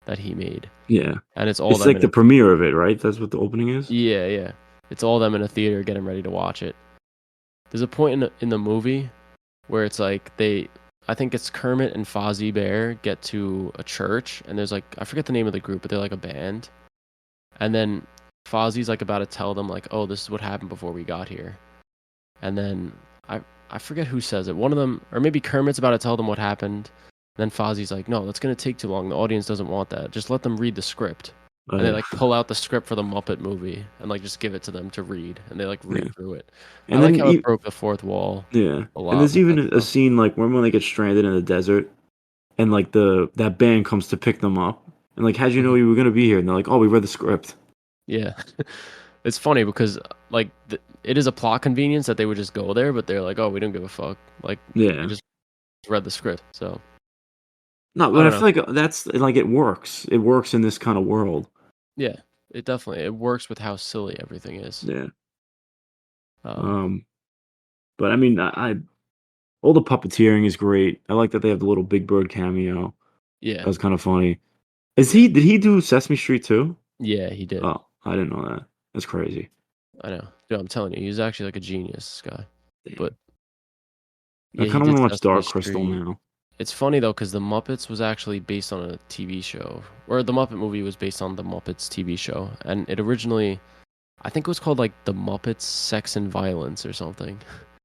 S1: that he made,
S2: Yeah,
S1: and it's all
S2: it's
S1: them
S2: like
S1: in
S2: the
S1: a
S2: premiere of it, right? That's what the opening is.
S1: yeah, yeah. It's all them in a theater getting ready to watch it. There's a point in the movie where it's like I think it's Kermit and Fozzie Bear get to a church, and there's like I forget the name of the group, but they're like a band, and then Fozzie's like about to tell them like, oh, this is what happened before we got here, and then I forget who says it. One of them, or maybe Kermit's about to tell them what happened. Then Fozzie's like, no, that's gonna take too long. The audience doesn't want that. Just let them read the script. And they
S2: Yeah,
S1: like pull out the script for the Muppet movie and like just give it to them to read, and they like read
S2: yeah,
S1: through it. I
S2: and
S1: like
S2: then
S1: how it broke the fourth wall
S2: yeah,
S1: a
S2: and
S1: lot
S2: there's
S1: with that
S2: even a
S1: stuff.
S2: scene like when they get stranded in the desert, and like that band comes to pick them up, and like, how'd you know
S1: Mhm.
S2: you were gonna be here? And they're like, oh, we read the script.
S1: Yeah, it's funny because like it is a plot convenience that they would just go there, but they're like, oh, we don't give a fuck. Like we
S2: Yeah.
S1: just read the script, so
S2: No,
S1: I
S2: but I
S1: don't know.
S2: feel like that's like it works. It works in this kind of world.
S1: Yeah, it works with how silly everything is.
S2: Yeah.
S1: Um,
S2: Um, but I mean, I all the puppeteering is great. I like that they have the little Big Bird cameo. That
S1: yeah,
S2: was kind of funny. Is
S1: yeah,
S2: he? Did he do Sesame Street too?
S1: yeah. He did.
S2: Oh, I didn't know that. That's crazy.
S1: I know. Dude, I'm telling you, he's actually like a genius, this guy. But
S2: Damn. I
S1: yeah, he
S2: kind of want
S1: did
S2: to watch
S1: Sesame
S2: Dark Crystal
S1: Street.
S2: now.
S1: It's funny though, because the Muppets was actually based on a TV show, or the Muppet movie was based on the Muppets TV show, and it originally, I think it was called like the Muppets Sex and Violence or something.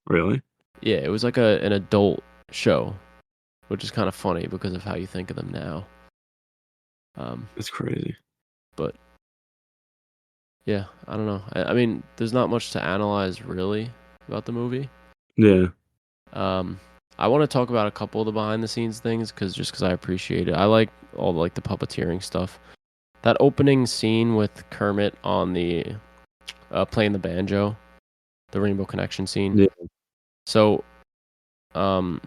S2: Really?
S1: Yeah, it was like an adult show, which is kind of funny because of how you think of them now. Um,
S2: That's crazy.
S1: but yeah, I don't know. I mean, there's not much to analyze really about the movie.
S2: Yeah.
S1: Um, I want to talk about a couple of the behind the scenes things because I appreciate it. I like all like the puppeteering stuff. That opening scene with Kermit on the playing the banjo, the Rainbow Connection scene.
S2: Yeah.
S1: So,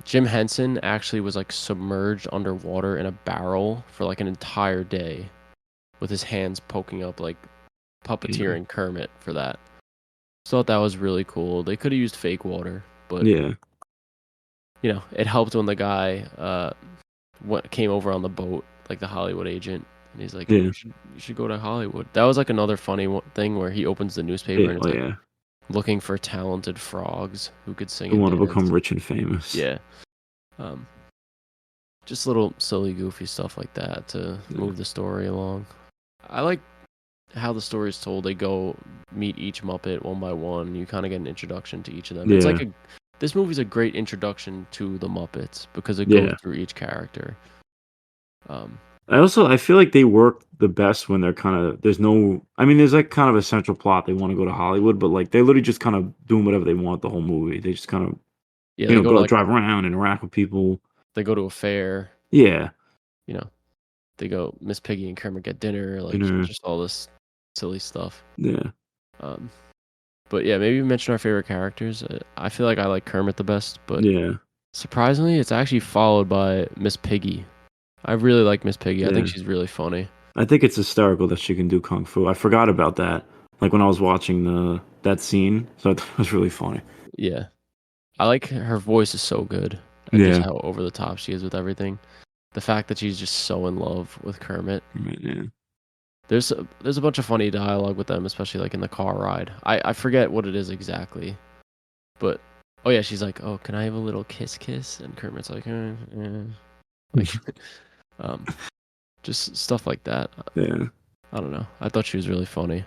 S1: Jim Henson actually was like submerged underwater in a barrel for like an entire day, with his hands poking up, like
S2: Damn.
S1: puppeteering Kermit for that. So thought that was really cool. They could have used fake water, but
S2: Yeah.
S1: you know, it helped when the guy what came over on the boat, like the Hollywood agent, and he's like,
S2: Yeah.
S1: you should go to Hollywood." That was like another funny thing where he opens the newspaper
S2: Yeah.
S1: and it's
S2: Oh
S1: like
S2: yeah.
S1: looking for talented frogs who could sing
S2: Who
S1: and
S2: want to become
S1: dance.
S2: rich and famous?
S1: Yeah, um, just little silly, goofy stuff like that to
S2: Yeah.
S1: move the story along. I like how the story is told. They go meet each Muppet one by one. You kind of get an introduction to each of them. It's like
S2: Yeah.
S1: this movie's a great introduction to the Muppets because it goes
S2: Yeah.
S1: through each character. Um,
S2: I feel like they work the best when they're kind of there's no I mean there's like kind of a central plot they want to go to Hollywood, but like they're literally just kind of doing whatever they want the whole movie. They just kind of
S1: yeah, they go to
S2: go
S1: like
S2: drive around, interact with people.
S1: they go to a fair.
S2: Yeah,
S1: You know, they go Miss Piggy and Kermit get dinner, like
S2: dinner.
S1: just all this silly stuff.
S2: Yeah,
S1: Um, but yeah, maybe mention our favorite characters. I feel like I like Kermit the best, but
S2: yeah,
S1: surprisingly, it's actually followed by Miss Piggy. I really like Miss Piggy. I think
S2: yeah.
S1: she's really funny.
S2: I think it's hysterical that she can do kung fu. I forgot about that. Like when I was watching the that scene, so I thought it was really funny.
S1: Yeah, I like her voice is so good, and just
S2: Yeah,
S1: how over the top she is with everything. The fact that she's just so in love with Kermit.
S2: right, yeah,
S1: There's a bunch of funny dialogue with them, especially like in the car ride. I forget what it is exactly, but oh yeah, she's like, "Oh, can I have a little kiss?" And Kermit's like, like, um, just stuff like that.
S2: yeah.
S1: I don't know. I thought she was really funny.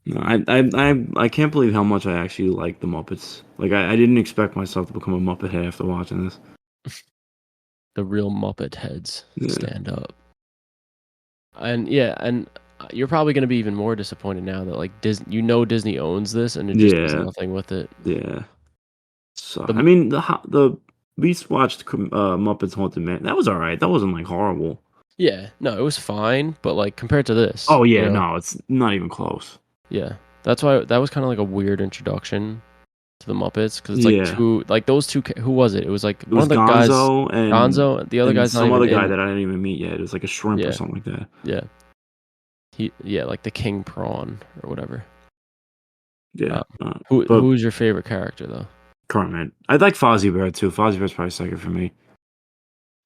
S2: No, I can't believe how much I actually like the Muppets. Like I didn't expect myself to become a Muppet head after watching this.
S1: The real Muppet heads
S2: Yeah,
S1: stand up. And yeah, and you're probably gonna be even more disappointed now that like Disney owns this and it just does
S2: yeah,
S1: nothing with it.
S2: yeah. So I
S1: The
S2: mean the we watched Muppets Haunted Man. That was all right. That wasn't like horrible.
S1: Yeah, no, it was fine, but like compared to this,
S2: Oh
S1: you
S2: yeah,
S1: know,
S2: no, it's not even close.
S1: Yeah. That's why that was kinda like a weird introduction to the Muppets because it's like
S2: Yeah.
S1: two like those two ca who was it? It was like
S2: It
S1: one
S2: was
S1: of the guys
S2: Gonzo
S1: Gonzo, the other
S2: and
S1: guy's not
S2: some
S1: even
S2: other guy
S1: in.
S2: that I didn't even meet yet. It was like a shrimp or
S1: Yeah,
S2: something like that.
S1: yeah. Like the king prawn or whatever.
S2: Yeah,
S1: Um, who
S2: but
S1: who's your favorite character though?
S2: Kermit. I like Fozzie Bear too. Fozzie Bear's probably second for me.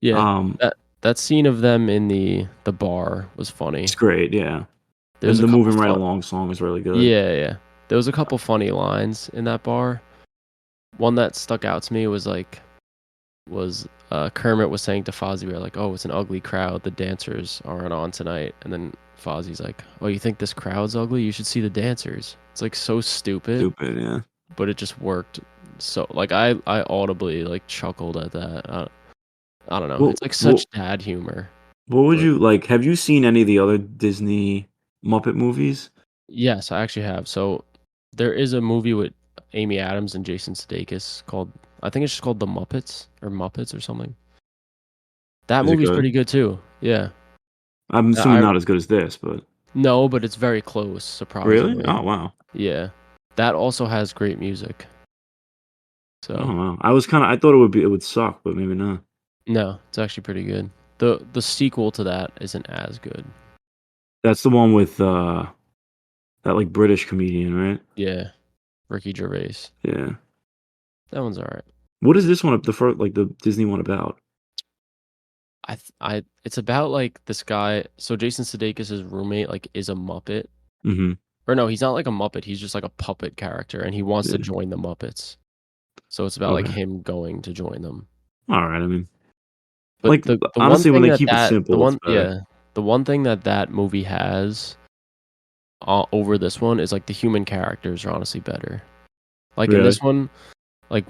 S1: Yeah,
S2: Um,
S1: that scene of them in the bar was
S2: it's
S1: funny.
S2: great, yeah.
S1: There's
S2: And
S1: a
S2: the
S1: couple
S2: Moving Right
S1: fun
S2: Along song is really good.
S1: Yeah, yeah. There was a couple funny lines in that bar. One that stuck out to me was Kermit was saying to Fozzie Bear like, "Oh, it's an ugly crowd. The dancers aren't on tonight." And then Fozzie's like, "Oh, you think this crowd's ugly? You should see the dancers." It's like so stupid,
S2: Stupid, yeah.
S1: but it just worked. So like I audibly like chuckled at that. I don't know.
S2: What
S1: It's like
S2: what
S1: such dad humor.
S2: what would
S1: But
S2: you like, have you seen any of the other Disney Muppet movies?
S1: yes, I actually have. So there is a movie with Amy Adams and Jason Sudeikis called I think it's just called The Muppets or Muppets or something. That
S2: Is it
S1: movie's
S2: good?
S1: pretty good too. Yeah.
S2: I'm assuming
S1: I
S2: not as good as this, but
S1: No, but it's very close,
S2: really?
S1: surprisingly.
S2: Oh, wow.
S1: Yeah. That also has great music.
S2: Oh,
S1: So,
S2: wow. I thought it would suck, but maybe not.
S1: no, it's actually pretty good. The sequel to that isn't as good.
S2: That's the one with, that, like, British comedian, right?
S1: Yeah, Ricky Gervais.
S2: Yeah.
S1: That one's alright.
S2: What is this one, the first, like, the Disney one about?
S1: I it's about like this guy. So Jason Sudeikis' roommate like is a Muppet.
S2: Mhm.
S1: Or no, he's not like a Muppet. He's just like a puppet character, and he wants to
S2: Yeah.
S1: join the Muppets. So it's about like
S2: Okay.
S1: him going to join them.
S2: Alright, I mean,
S1: But
S2: like,
S1: the one
S2: honestly, when
S1: thing
S2: they
S1: that
S2: keep it
S1: the
S2: simple, it's
S1: one
S2: better.
S1: yeah, the one thing that movie has over this one is like the human characters are honestly better. Like in
S2: Really?
S1: this one, like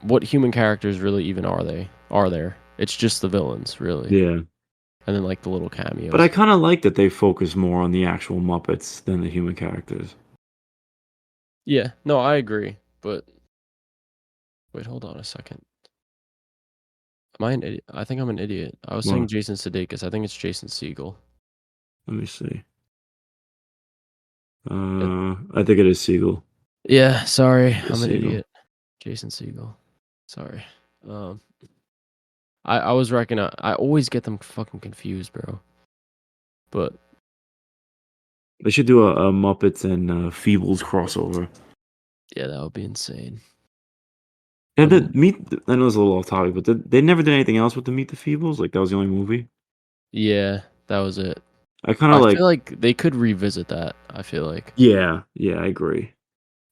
S1: what human characters really even are they? Are there? It's just the villains, really,
S2: Yeah.
S1: and then like the little
S2: But I
S1: cameos.
S2: kinda like that they focus more on the actual Muppets than the human characters.
S1: Yeah, no, I agree. But wait, hold on a second. Am I an idiot? I think I'm an idiot. I was saying
S2: Well,
S1: Jason Sudeikis. I think it's Jason Segel.
S2: let me see.
S1: It,
S2: I think it is Siegel.
S1: yeah, sorry,
S2: It is
S1: I'm an
S2: Siegel.
S1: idiot. Jason Segel. Sorry. Um, I was reckoning. I always get them fucking confused, bro. But
S2: They should do a Muppets and, Feebles crossover.
S1: yeah, that would be insane.
S2: And the
S1: Um,
S2: Meet I know it's a little off topic, but they never did anything else with the Meet the Feebles? Like, that was the only movie?
S1: yeah, that was it.
S2: I kinda
S1: I
S2: like
S1: feel like they could revisit that. I feel like,
S2: yeah, yeah, I agree.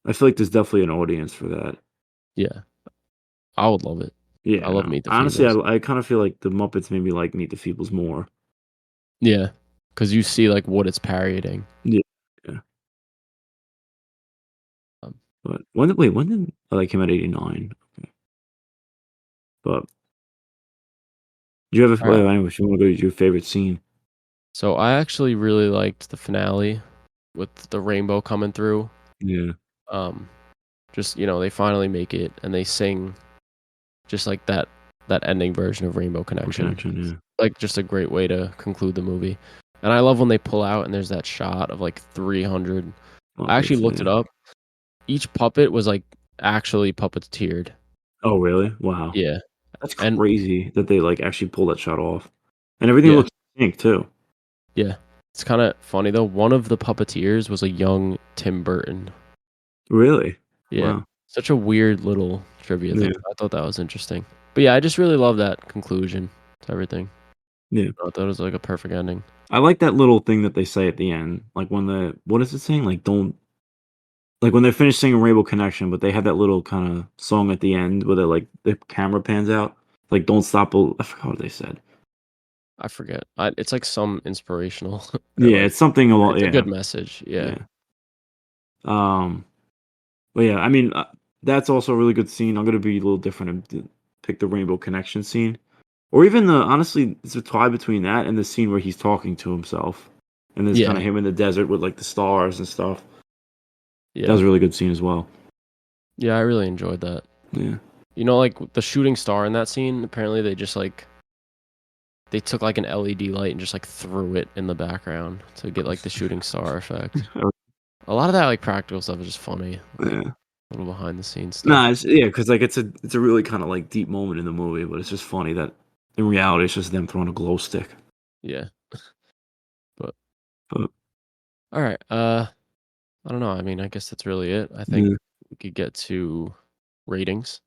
S2: I feel like there's definitely an audience for that.
S1: yeah, I would love it. I
S2: Yeah,
S1: love
S2: no.
S1: Meet the
S2: Honestly,
S1: Feebles.
S2: I kinda feel like the Muppets made me like Meet the Feebles more.
S1: Yeah, because you see like what it's parodying.
S2: Yeah, yeah.
S1: Um,
S2: But when did oh, that came out '89. Okay. But do you have a
S1: all right.
S2: well, anyway, if you wanna go to your favorite scene.
S1: So I actually really liked the finale with the rainbow coming through.
S2: Yeah,
S1: Um, just they finally make it and they sing just like that ending version of Rainbow
S2: More
S1: Connection.
S2: Connection, yeah.
S1: Like just a great way to conclude the movie. And I love when they pull out and there's that shot of like 300. I actually
S2: Muppets,
S1: looked it
S2: yeah.
S1: up. Each puppet was like actually puppeteered.
S2: Oh, really? Wow.
S1: Yeah.
S2: That's
S1: And
S2: crazy that they, like, actually pulled that shot off. And everything
S1: yeah,
S2: looks pink too.
S1: yeah. It's kind of funny though. One of the puppeteers was a young Tim Burton.
S2: Really?
S1: Yeah.
S2: Wow.
S1: Such a weird little trivia thing.
S2: Yeah,
S1: I thought that was interesting. But yeah, I just really love that conclusion to everything.
S2: yeah.
S1: I thought it was like a perfect ending.
S2: I like that little thing that they say at the end, like, when the what is it saying? Like, don't like, when they're finished singing Rainbow Connection, but they have that little kinda song at the end where they're, like, the camera pans out, like, "Don't stop bel" I forgot what they said.
S1: I forget. It's like some inspirational or
S2: Yeah,
S1: like
S2: it's something along
S1: it's a
S2: yeah,
S1: good message. Yeah.
S2: yeah. Um, but yeah, I mean, that's also a really good scene. I'm gonna be a little different and pick the Rainbow Connection scene. Or even the honestly, it's a tie between that and the scene where he's talking to himself, and there's kinda
S1: Yeah.
S2: him in the desert with, like, the stars and stuff. That
S1: Yeah.
S2: was a really good scene as well.
S1: Yeah, I really enjoyed that.
S2: Yeah.
S1: Like the shooting star in that scene, apparently they just like they took like an LED light and just like threw it in the background to get like the shooting star effect. a lot of that like practical stuff is just funny, like
S2: Yeah.
S1: little behind the scenes
S2: Nah,
S1: stuff.
S2: because like it's a really kind of like deep moment in the movie, but it's just funny that in reality it's just them throwing a glow stick.
S1: Yeah, but
S2: But
S1: all right. I don't know. I mean, I guess that's really it. I think
S2: yeah,
S1: we could get to ratings.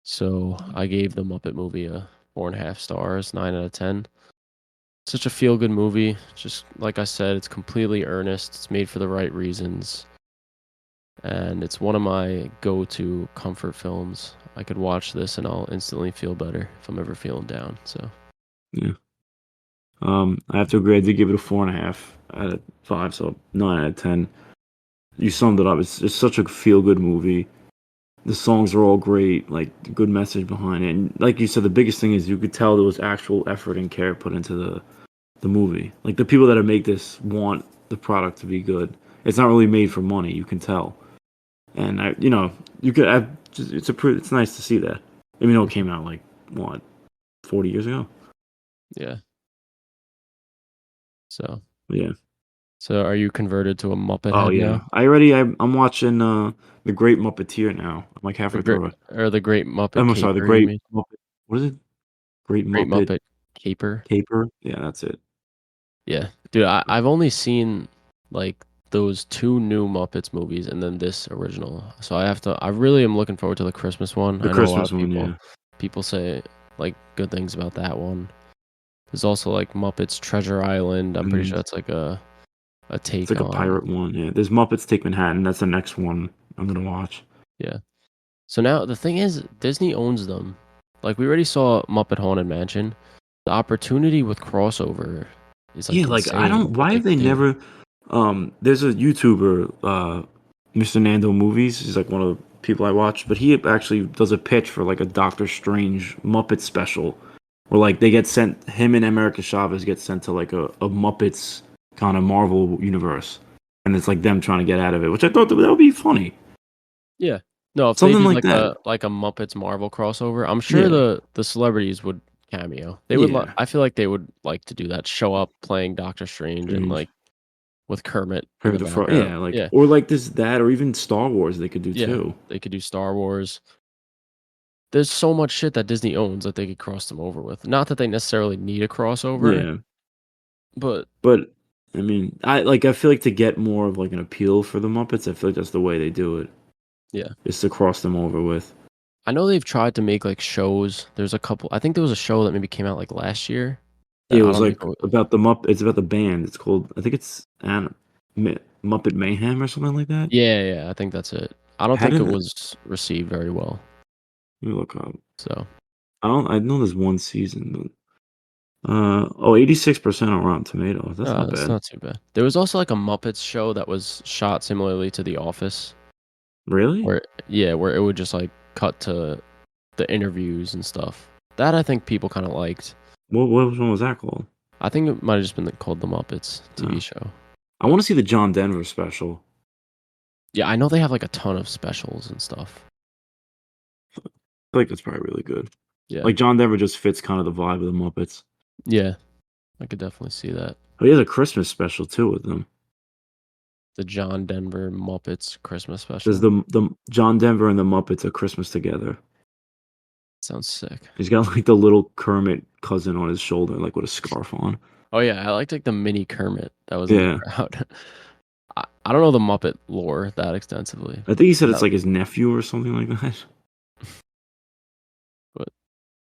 S1: So I gave the Muppet movie a 4.5 stars, 9 out of 10. Such a feel good movie. Just like I said, it's completely earnest. It's made for the right reasons. And it's one of my go to comfort films. I could watch this and I'll instantly feel better if I'm ever feeling down. So,
S2: yeah. I have to agree. I did give it a 4.5 out of 5, so 9 out of 10. You summed it up. It's such a feel good movie. The songs are all great, like good message behind it. And like you said, the biggest thing is you could tell there was actual effort and care put into the movie. Like the people that make this want the product to be good. It's not really made for money. You can tell. And you could. It's nice to see that. Even though it
S1: mhm,
S2: came out like what 40 years ago.
S1: yeah. So,
S2: Yeah.
S1: so are you converted to a Muppet
S2: Oh
S1: head
S2: yeah.
S1: now?
S2: I'm watching The Great Muppeteer now. I'm like
S1: The
S2: halfway
S1: great
S2: through it.
S1: or the Great Muppet
S2: I'm sorry, The
S1: Caper, you
S2: Great
S1: mean?
S2: Muppet. What is it? Great
S1: Great
S2: Muppet
S1: Muppet Caper?
S2: Caper. Yeah, that's it.
S1: Yeah. Dude, I've only seen like those two new Muppets movies and then this original. So I really am looking forward to the Christmas one.
S2: The
S1: I know a lot
S2: Christmas
S1: of
S2: one, yeah.
S1: people say like good things about that one. There's also like Muppets Treasure Island. I'm pretty
S2: Mhm.
S1: sure that's like a
S2: It's
S1: take
S2: like a
S1: on
S2: pirate one, yeah. There's Muppets Take Manhattan. That's the next one I'm gonna watch.
S1: yeah. So now the thing is Disney owns them. Like we already saw Muppet Haunted Mansion. The opportunity with crossover is
S2: Yeah,
S1: like
S2: like I
S1: insane
S2: don't.
S1: what
S2: Why
S1: they
S2: have
S1: could
S2: they
S1: do.
S2: never? There's a YouTuber, Mr. Nando Movies. He's like one of the people I watch, but he actually does a pitch for like a Doctor Strange Muppet special, where like they get sent. Him and America Chavez get sent to like a Muppets kind of Marvel universe, and it's like them trying to get out of it, which I thought that would be funny.
S1: Yeah. No, if they
S2: Something
S1: did
S2: like that.
S1: like a Muppets Marvel crossover, I'm sure
S2: Yeah,
S1: the celebrities would cameo. They would
S2: yeah.
S1: I feel like they would like to do that, show up playing Doctor Strange and
S2: Strange.
S1: like with Kermit in
S2: Heard
S1: the
S2: the Frog.
S1: background.
S2: Yeah, like
S1: Yeah.
S2: or like this that or even Star Wars they could do
S1: Yeah.
S2: too.
S1: They could do Star Wars. There's so much shit that Disney owns that they could cross them over with. Not that they necessarily need a crossover,
S2: Yeah.
S1: but
S2: But I mean, I feel like to get more of like an appeal for the Muppets, I feel like that's the way they do it.
S1: yeah.
S2: Is to cross them over with.
S1: I know they've tried to make like shows. There's a couple. I think there was a show that maybe came out like last year
S2: Yeah,
S1: that
S2: it
S1: I
S2: was
S1: don't think
S2: like about the Mupp it's about the band. It's called I think it's Muppet Mayhem or something like that.
S1: yeah, yeah, I think that's it. I don't
S2: How
S1: think it
S2: did
S1: was received very well.
S2: let me look up.
S1: So
S2: I know there's one season, but 86% on Rotten Tomatoes. That's not
S1: It's
S2: bad.
S1: not too bad. There was also like a Muppets show that was shot similarly to The Office,
S2: Really?
S1: where yeah, where it would just like cut to the interviews and stuff. That I think people kind of liked.
S2: What one was that called?
S1: I think it might have just been called The Muppets TV
S2: Oh.
S1: show.
S2: I want to see the John Denver special.
S1: Yeah, I know they have like a ton of specials and stuff.
S2: I feel like that's probably really good.
S1: Yeah,
S2: Like John Denver just fits kind of the vibe of the Muppets.
S1: yeah, I could definitely see that.
S2: Oh, he has a Christmas special too with them.
S1: The John Denver Muppets Christmas
S2: There's
S1: special
S2: the John Denver and the Muppets at Christmas together.
S1: sounds sick.
S2: He's got like the little Kermit cousin on his shoulder, like with a scarf on.
S1: Oh yeah, I liked like the mini Kermit that was in the
S2: Yeah,
S1: crowd. I don't know the Muppet lore that extensively.
S2: I think he said it's
S1: That,
S2: like his nephew or something like that.
S1: but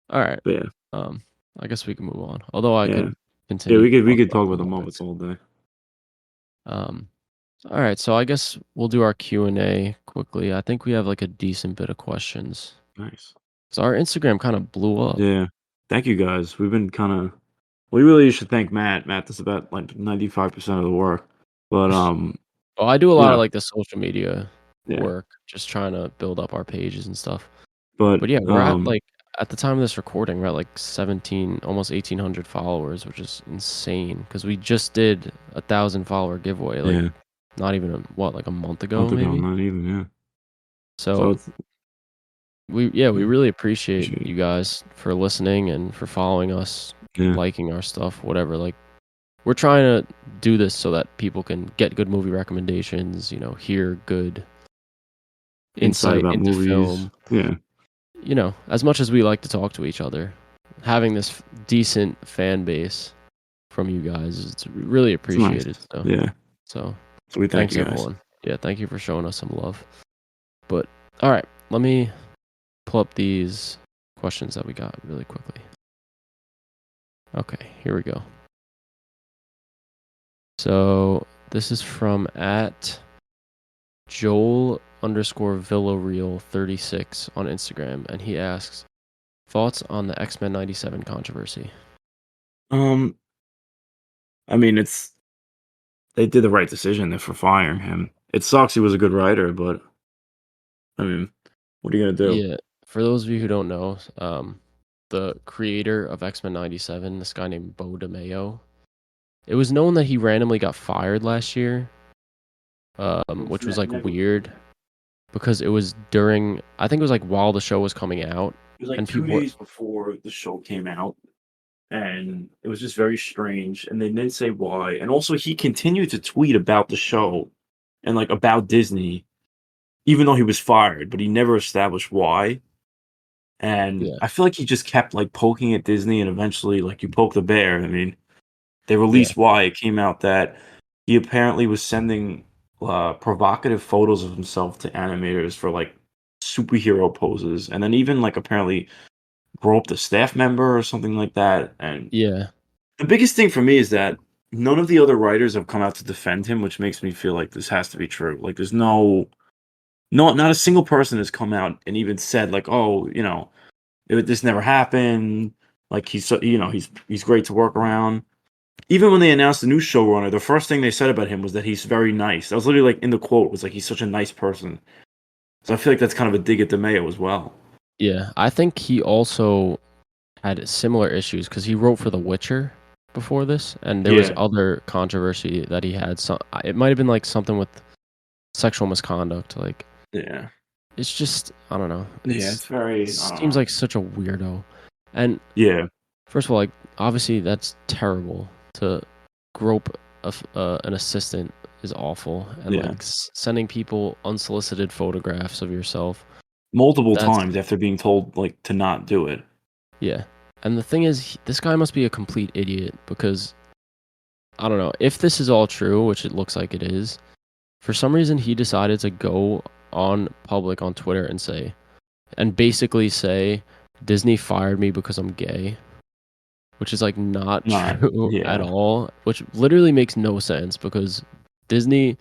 S1: all right.
S2: But yeah,
S1: Um, I guess we can move on. Although I
S2: yeah,
S1: could
S2: yeah.
S1: continue
S2: We
S1: to
S2: could we
S1: talk
S2: could
S1: about
S2: talk
S1: the
S2: about the
S1: Muppets.
S2: Muppets all day.
S1: Um, all right. So I guess we'll do our Q&A quickly. I think we have like a decent bit of questions.
S2: Nice.
S1: So our Instagram kind of blew up.
S2: Yeah. Thank you guys. We've been kind of. We really should thank Matt. Matt does about like 95% of the work. But
S1: Oh, I do a
S2: you
S1: lot of
S2: know,
S1: like the social media
S2: yeah.
S1: work, just trying to build up our pages and stuff.
S2: But
S1: But yeah, we're at like at the time of this recording, we're at like 17, almost 1,800 followers, which is insane because we just did 1,000 follower giveaway, like
S2: yeah,
S1: not even like a month ago,
S2: month ago,
S1: maybe.
S2: not even yeah. So
S1: So
S2: it's
S1: we
S2: yeah,
S1: really appreciate
S2: appreciate it.
S1: you guys for listening and for following us,
S2: Yeah,
S1: liking our stuff, whatever. Like we're trying to do this so that people can get good movie recommendations, hear good
S2: Insight
S1: insight
S2: about
S1: into
S2: movies.
S1: film.
S2: Yeah.
S1: As much as we like to talk to each other, having this decent fan base from you guys is really
S2: It's nice.
S1: appreciated.
S2: Yeah.
S1: So
S2: So we thank
S1: thanks
S2: you guys.
S1: everyone. Yeah, thank you for showing us some love. But all right, let me pull up these questions that we got really quickly. Okay, here we go. So this is from at Joel_Villarreal36 on Instagram, and he asks, thoughts on the X-Men 97 controversy?
S2: I mean, they did the right decision for firing him. It sucks he was a good writer, but I mean, what are you gonna do?
S1: Yeah, for those of you who don't know, the creator of X-Men 97, this guy named Bo DeMayo, it was known that he randomly got fired last year, which was like weird because it was during, I think it was like while the show was coming out,
S2: It was like
S1: and
S2: 2
S1: people were,
S2: days before the show came out, and it was just very strange, and they didn't say why, and also he continued to tweet about the show and, like, about Disney, even though he was fired, but he never established why, and
S1: yeah,
S2: I feel like he just kept, like, poking at Disney, and eventually, like, you poke the bear. I mean, they
S1: yeah,
S2: released why. It came out that he apparently was sending, provocative photos of himself to animators for, like, superhero poses, and then even, like, apparently groped a staff member or something like that. And
S1: yeah,
S2: the biggest thing for me is that none of the other writers have come out to defend him, which makes me feel like this has to be true. Like, there's not a single person has come out and even said like, oh, this never happened. Like, he's great to work around. Even when they announced the new showrunner, the first thing they said about him was that he's very nice. That was literally like in the quote, was like, he's such a nice person. So I feel like that's kind of a dig at DeMayo as well.
S1: yeah. I think he also had similar issues because he wrote for The Witcher before this, and there was
S2: Yeah,
S1: other controversy that he had. So it might have been like something with sexual misconduct. Like,
S2: yeah,
S1: it's just, I don't know.
S2: yeah. It's very, I don't
S1: Seems
S2: know.
S1: like such a weirdo. And
S2: Yeah,
S1: first of all, like, obviously that's terrible. To grope an assistant is awful, and like
S2: yeah.
S1: sending people unsolicited photographs of yourself.
S2: Multiple
S1: That's
S2: times after being told, like, to not do it.
S1: Yeah. And the thing is, this guy must be a complete idiot because I don't know if this is all true, which it looks like it is. For some reason, he decided to go on public on Twitter and basically say Disney fired me because I'm gay, which is like not
S2: Not
S1: true at
S2: yeah.
S1: all, which literally makes no sense because Disney,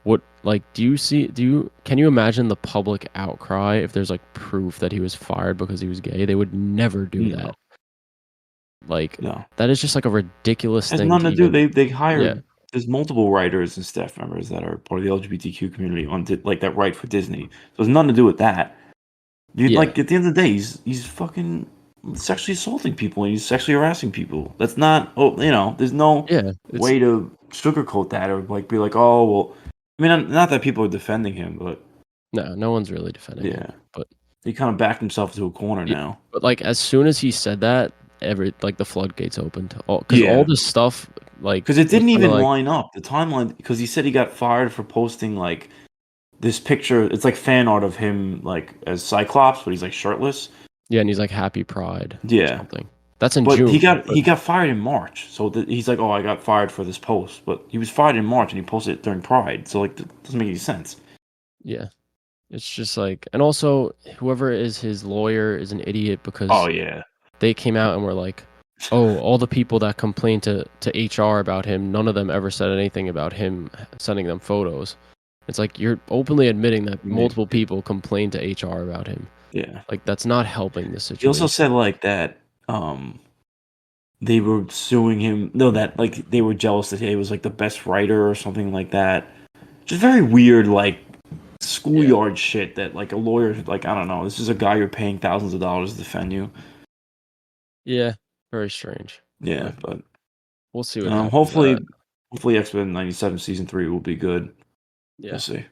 S1: what, like, can you imagine the public outcry if there's like proof that he was fired because he was gay? They would never do
S2: No,
S1: that. Like,
S2: no.
S1: that is just like a ridiculous
S2: Has
S1: thing
S2: nothing
S1: to
S2: to do,
S1: even,
S2: they
S1: yeah,
S2: hired there's multiple writers and staff members that are part of the LGBTQ community on Di like, that write for Disney. So it's nothing to do with that. Dude,
S1: yeah,
S2: like, at the end of the day, he's fucking sexually assaulting people, and he's sexually harassing people. That's not there's no
S1: yeah. It's
S2: way to sugarcoat that or, like, be like, "Oh, well." I mean, not that people are defending him, but
S1: no one's really defending him,
S2: yeah.
S1: but
S2: He kinda backed himself into a corner
S1: yeah,
S2: now.
S1: but like as soon as he said that, the floodgates opened. All because all
S2: Yeah.
S1: this stuff like
S2: 'Cause it
S1: was
S2: didn't
S1: kind of
S2: even
S1: like,
S2: line up, the timeline, because he said he got fired for posting, like, this picture. It's like fan art of him, like, as Cyclops, but he's, like, shirtless.
S1: yeah, and he's like Happy Pride or
S2: Yeah.
S1: something. That's in
S2: But he
S1: June,
S2: got
S1: but
S2: he got fired in March, so he's like, "Oh, I got fired for this post," but he was fired in March, and he posted it during Pride, so, like, that doesn't make any sense.
S1: yeah, it's just like, and also whoever is his lawyer is an idiot
S2: Oh,
S1: because
S2: yeah.
S1: they came out and were like, "Oh, all the people that complained to HR about him, none of them ever said anything about him sending them photos." It's like you're openly admitting that
S2: Maybe.
S1: multiple people complained to HR about him.
S2: Yeah.
S1: Like, that's not helping the
S2: He also
S1: situation.
S2: said, like, that, they were suing him no, that, like, they were jealous that he was, like, the best writer or something like that. Just very weird, like,
S1: Yeah.
S2: schoolyard shit that, like, a lawyer, like, I don't know, this is a guy you're paying thousands of dollars to defend you.
S1: Yeah. Very strange.
S2: Yeah,
S1: But
S2: but,
S1: we'll see what happens.
S2: hopefully X-Men 97 season 3 will be good. We'll
S1: Yeah.
S2: see.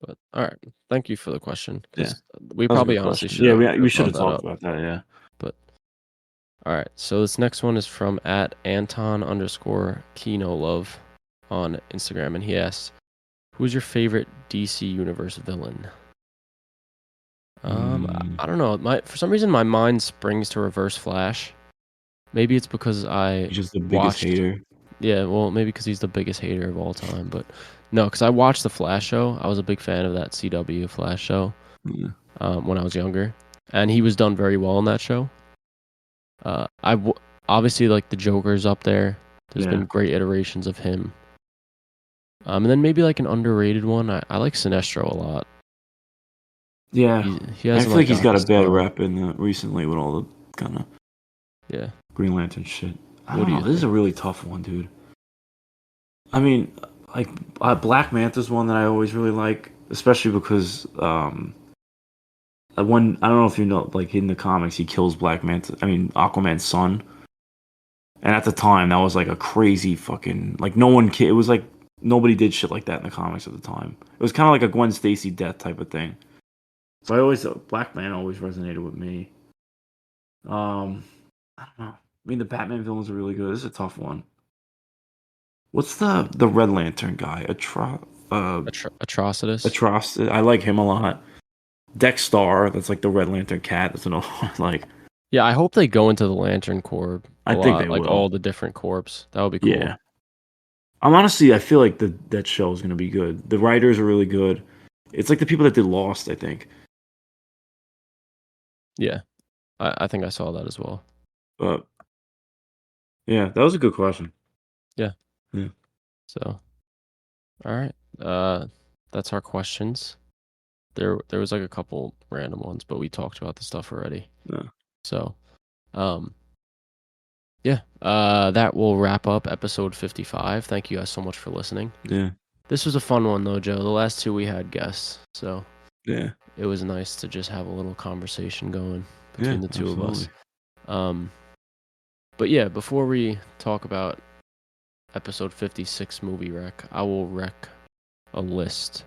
S1: But all right. Thank you for the question
S2: Yeah,
S1: because we
S2: that was a
S1: probably
S2: good
S1: honestly
S2: question.
S1: should
S2: Yeah,
S1: have
S2: we should
S1: brought
S2: have
S1: that
S2: talked
S1: up.
S2: about that, yeah.
S1: But All right, so this next one is from @Anton_KinoLove on Instagram, and he asks, "Who's your favorite DC Universe villain?" I don't know. For some reason, my mind springs to Reverse Flash. Maybe it's because I
S2: He's just the biggest
S1: watched.
S2: hater.
S1: Yeah, well, maybe because he's the biggest hater of all time, but no, because I watched the Flash show. I was a big fan of that CW Flash show
S2: Yeah.
S1: when I was younger, and he was done very well in that show. Obviously like the Joker's up there. There's been great iterations of him. And then maybe like an underrated one. I like Sinestro a lot.
S2: Yeah,
S1: he
S2: I
S1: hasn't
S2: feel
S1: like
S2: like he's got
S1: gotten
S2: a bad
S1: star.
S2: rep in recently with all the kind of
S1: Yeah.
S2: Green Lantern shit. I
S1: What
S2: don't
S1: do
S2: know.
S1: you
S2: This is
S1: think?
S2: a really tough one, dude. I mean, like Black Manta's one that I always really like, especially because one I don't know if you know, like in the comics, he kills Black Manta. I mean, Aquaman's son. And at the time, that was like a crazy fucking like no one. It was like nobody did shit like that in the comics at the time. It was kind of like a Gwen Stacy death type of thing. So I always Black Man always resonated with me. I don't know. I mean, the Batman villains are really good. This is a tough one. What's the Red Lantern guy?
S1: Atrocitus.
S2: Atrocity. I like him a lot. Dexstar, that's like the Red Lantern cat. That's another one. Like,
S1: Yeah, I hope they go into the Lantern Corps
S2: I
S1: a
S2: think
S1: lot,
S2: they
S1: like
S2: will.
S1: all the different corps. That would be cool.
S2: Yeah. I feel like that show is gonna be good. The writers are really good. It's like the people that did Lost, I think.
S1: Yeah, I think I saw that as well.
S2: But yeah, that was a good question.
S1: Yeah.
S2: Yeah.
S1: So, all right. That's our questions. There was like a couple random ones, but we talked about the stuff already.
S2: Yeah.
S1: So, um, yeah, that will wrap up episode 55. Thank you guys so much for listening.
S2: Yeah.
S1: This was a fun one though, Joe. The last two we had guests, so
S2: Yeah.
S1: it was nice to just have a little conversation going
S2: Yeah.
S1: between the two of us.
S2: Absolutely.
S1: But yeah, before we talk about episode 56 movie rec, I will rec a list.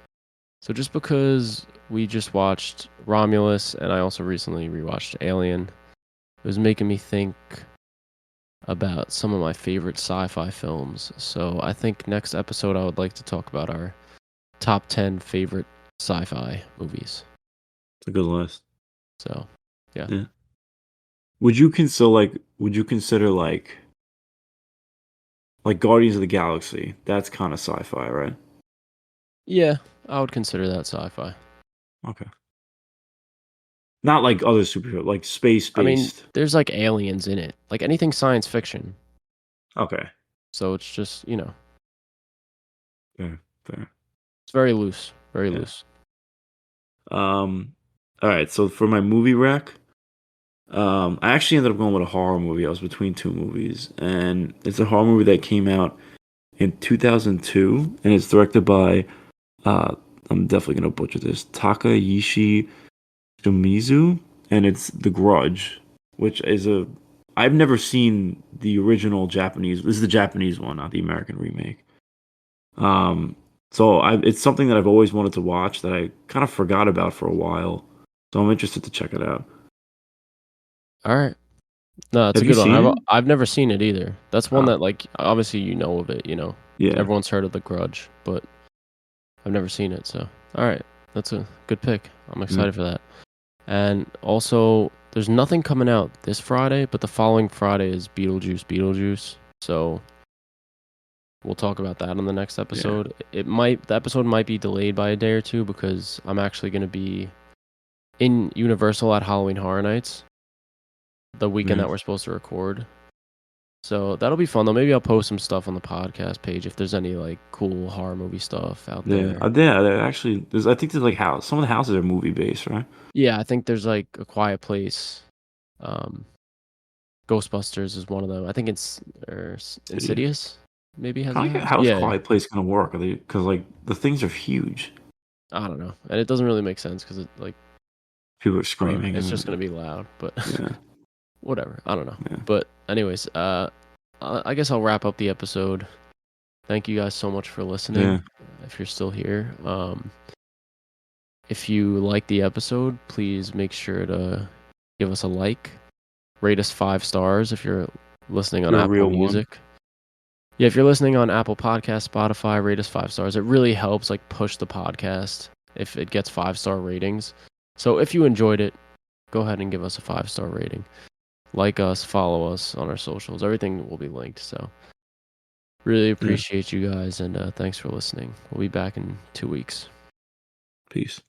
S1: So just because we just watched Romulus and I also recently rewatched Alien, it was making me think about some of my favorite sci-fi films. So I think next episode I would like to talk about our top 10 favorite sci-fi movies.
S2: It's a good list.
S1: So, yeah.
S2: Yeah. Would you consider like Guardians of the Galaxy? That's kind of sci-fi, right?
S1: Yeah, I would consider that sci-fi.
S2: Okay. Not like other superhero, like space
S1: I mean,
S2: based.
S1: there's like aliens in it. Like anything science fiction.
S2: Okay.
S1: So it's just,
S2: Fair. Fair.
S1: it's very loose. Very
S2: Yeah.
S1: loose.
S2: All right. So for my movie rec, I actually ended up going with a horror movie. I was between two movies, and it's a horror movie that came out in 2002, and it's directed by uh, I'm definitely gonna butcher this, Takayishi Shimizu, and it's The Grudge, which is a I've never seen the original Japanese. This is the Japanese one, not the American remake. Um, it's something that I've always wanted to watch that I kind of forgot about for a while. So I'm interested to check it out.
S1: All right. No, it's a
S2: Have you
S1: good one.
S2: seen it?
S1: I've never seen it either. That's one
S2: Oh,
S1: that like obviously you know of it,
S2: yeah.
S1: Everyone's heard of The Grudge, but I've never seen it, so all right. That's a good pick. I'm
S2: Yeah.
S1: excited for that. And also there's nothing coming out this Friday, but the following Friday is Beetlejuice. So we'll talk about that on the next
S2: Yeah.
S1: episode. The episode might be delayed by a day or two because I'm actually going to be in Universal at Halloween Horror Nights the weekend that
S2: Nice.
S1: we're supposed to record. So that'll be fun though. Maybe I'll post some stuff on the podcast page if there's any like cool horror movie stuff out
S2: Yeah.
S1: there.
S2: Yeah. I think there's like some of the houses are movie based, right?
S1: Yeah, I think there's like A Quiet Place. Um, Ghostbusters is one of them. I think
S2: Yeah.
S1: Insidious maybe has a
S2: Kind of like
S1: house.
S2: how's
S1: Yeah,
S2: Quiet Place gonna work? Are they because like the things are huge.
S1: I don't know, and it doesn't really make sense because it like
S2: People are
S1: I don't know.
S2: screaming
S1: It's just
S2: and
S1: gonna be loud, but
S2: yeah.
S1: whatever. I don't know.
S2: Yeah.
S1: But anyways, I guess I'll wrap up the episode. Thank you guys so much for listening.
S2: Yeah.
S1: If you're still here, if you like the episode, please make sure to give us a like, rate us 5 stars if you're listening on
S2: You're a
S1: Apple
S2: real one.
S1: Music. Yeah, if you're listening on Apple Podcast, Spotify, rate us 5 stars. It really helps like push the podcast if it gets 5-star ratings. So if you enjoyed it, go ahead and give us a 5-star rating. Like us, follow us on our socials. Everything will be linked. So really appreciate you guys, and thanks for listening. We'll be back in 2 weeks.
S2: Peace.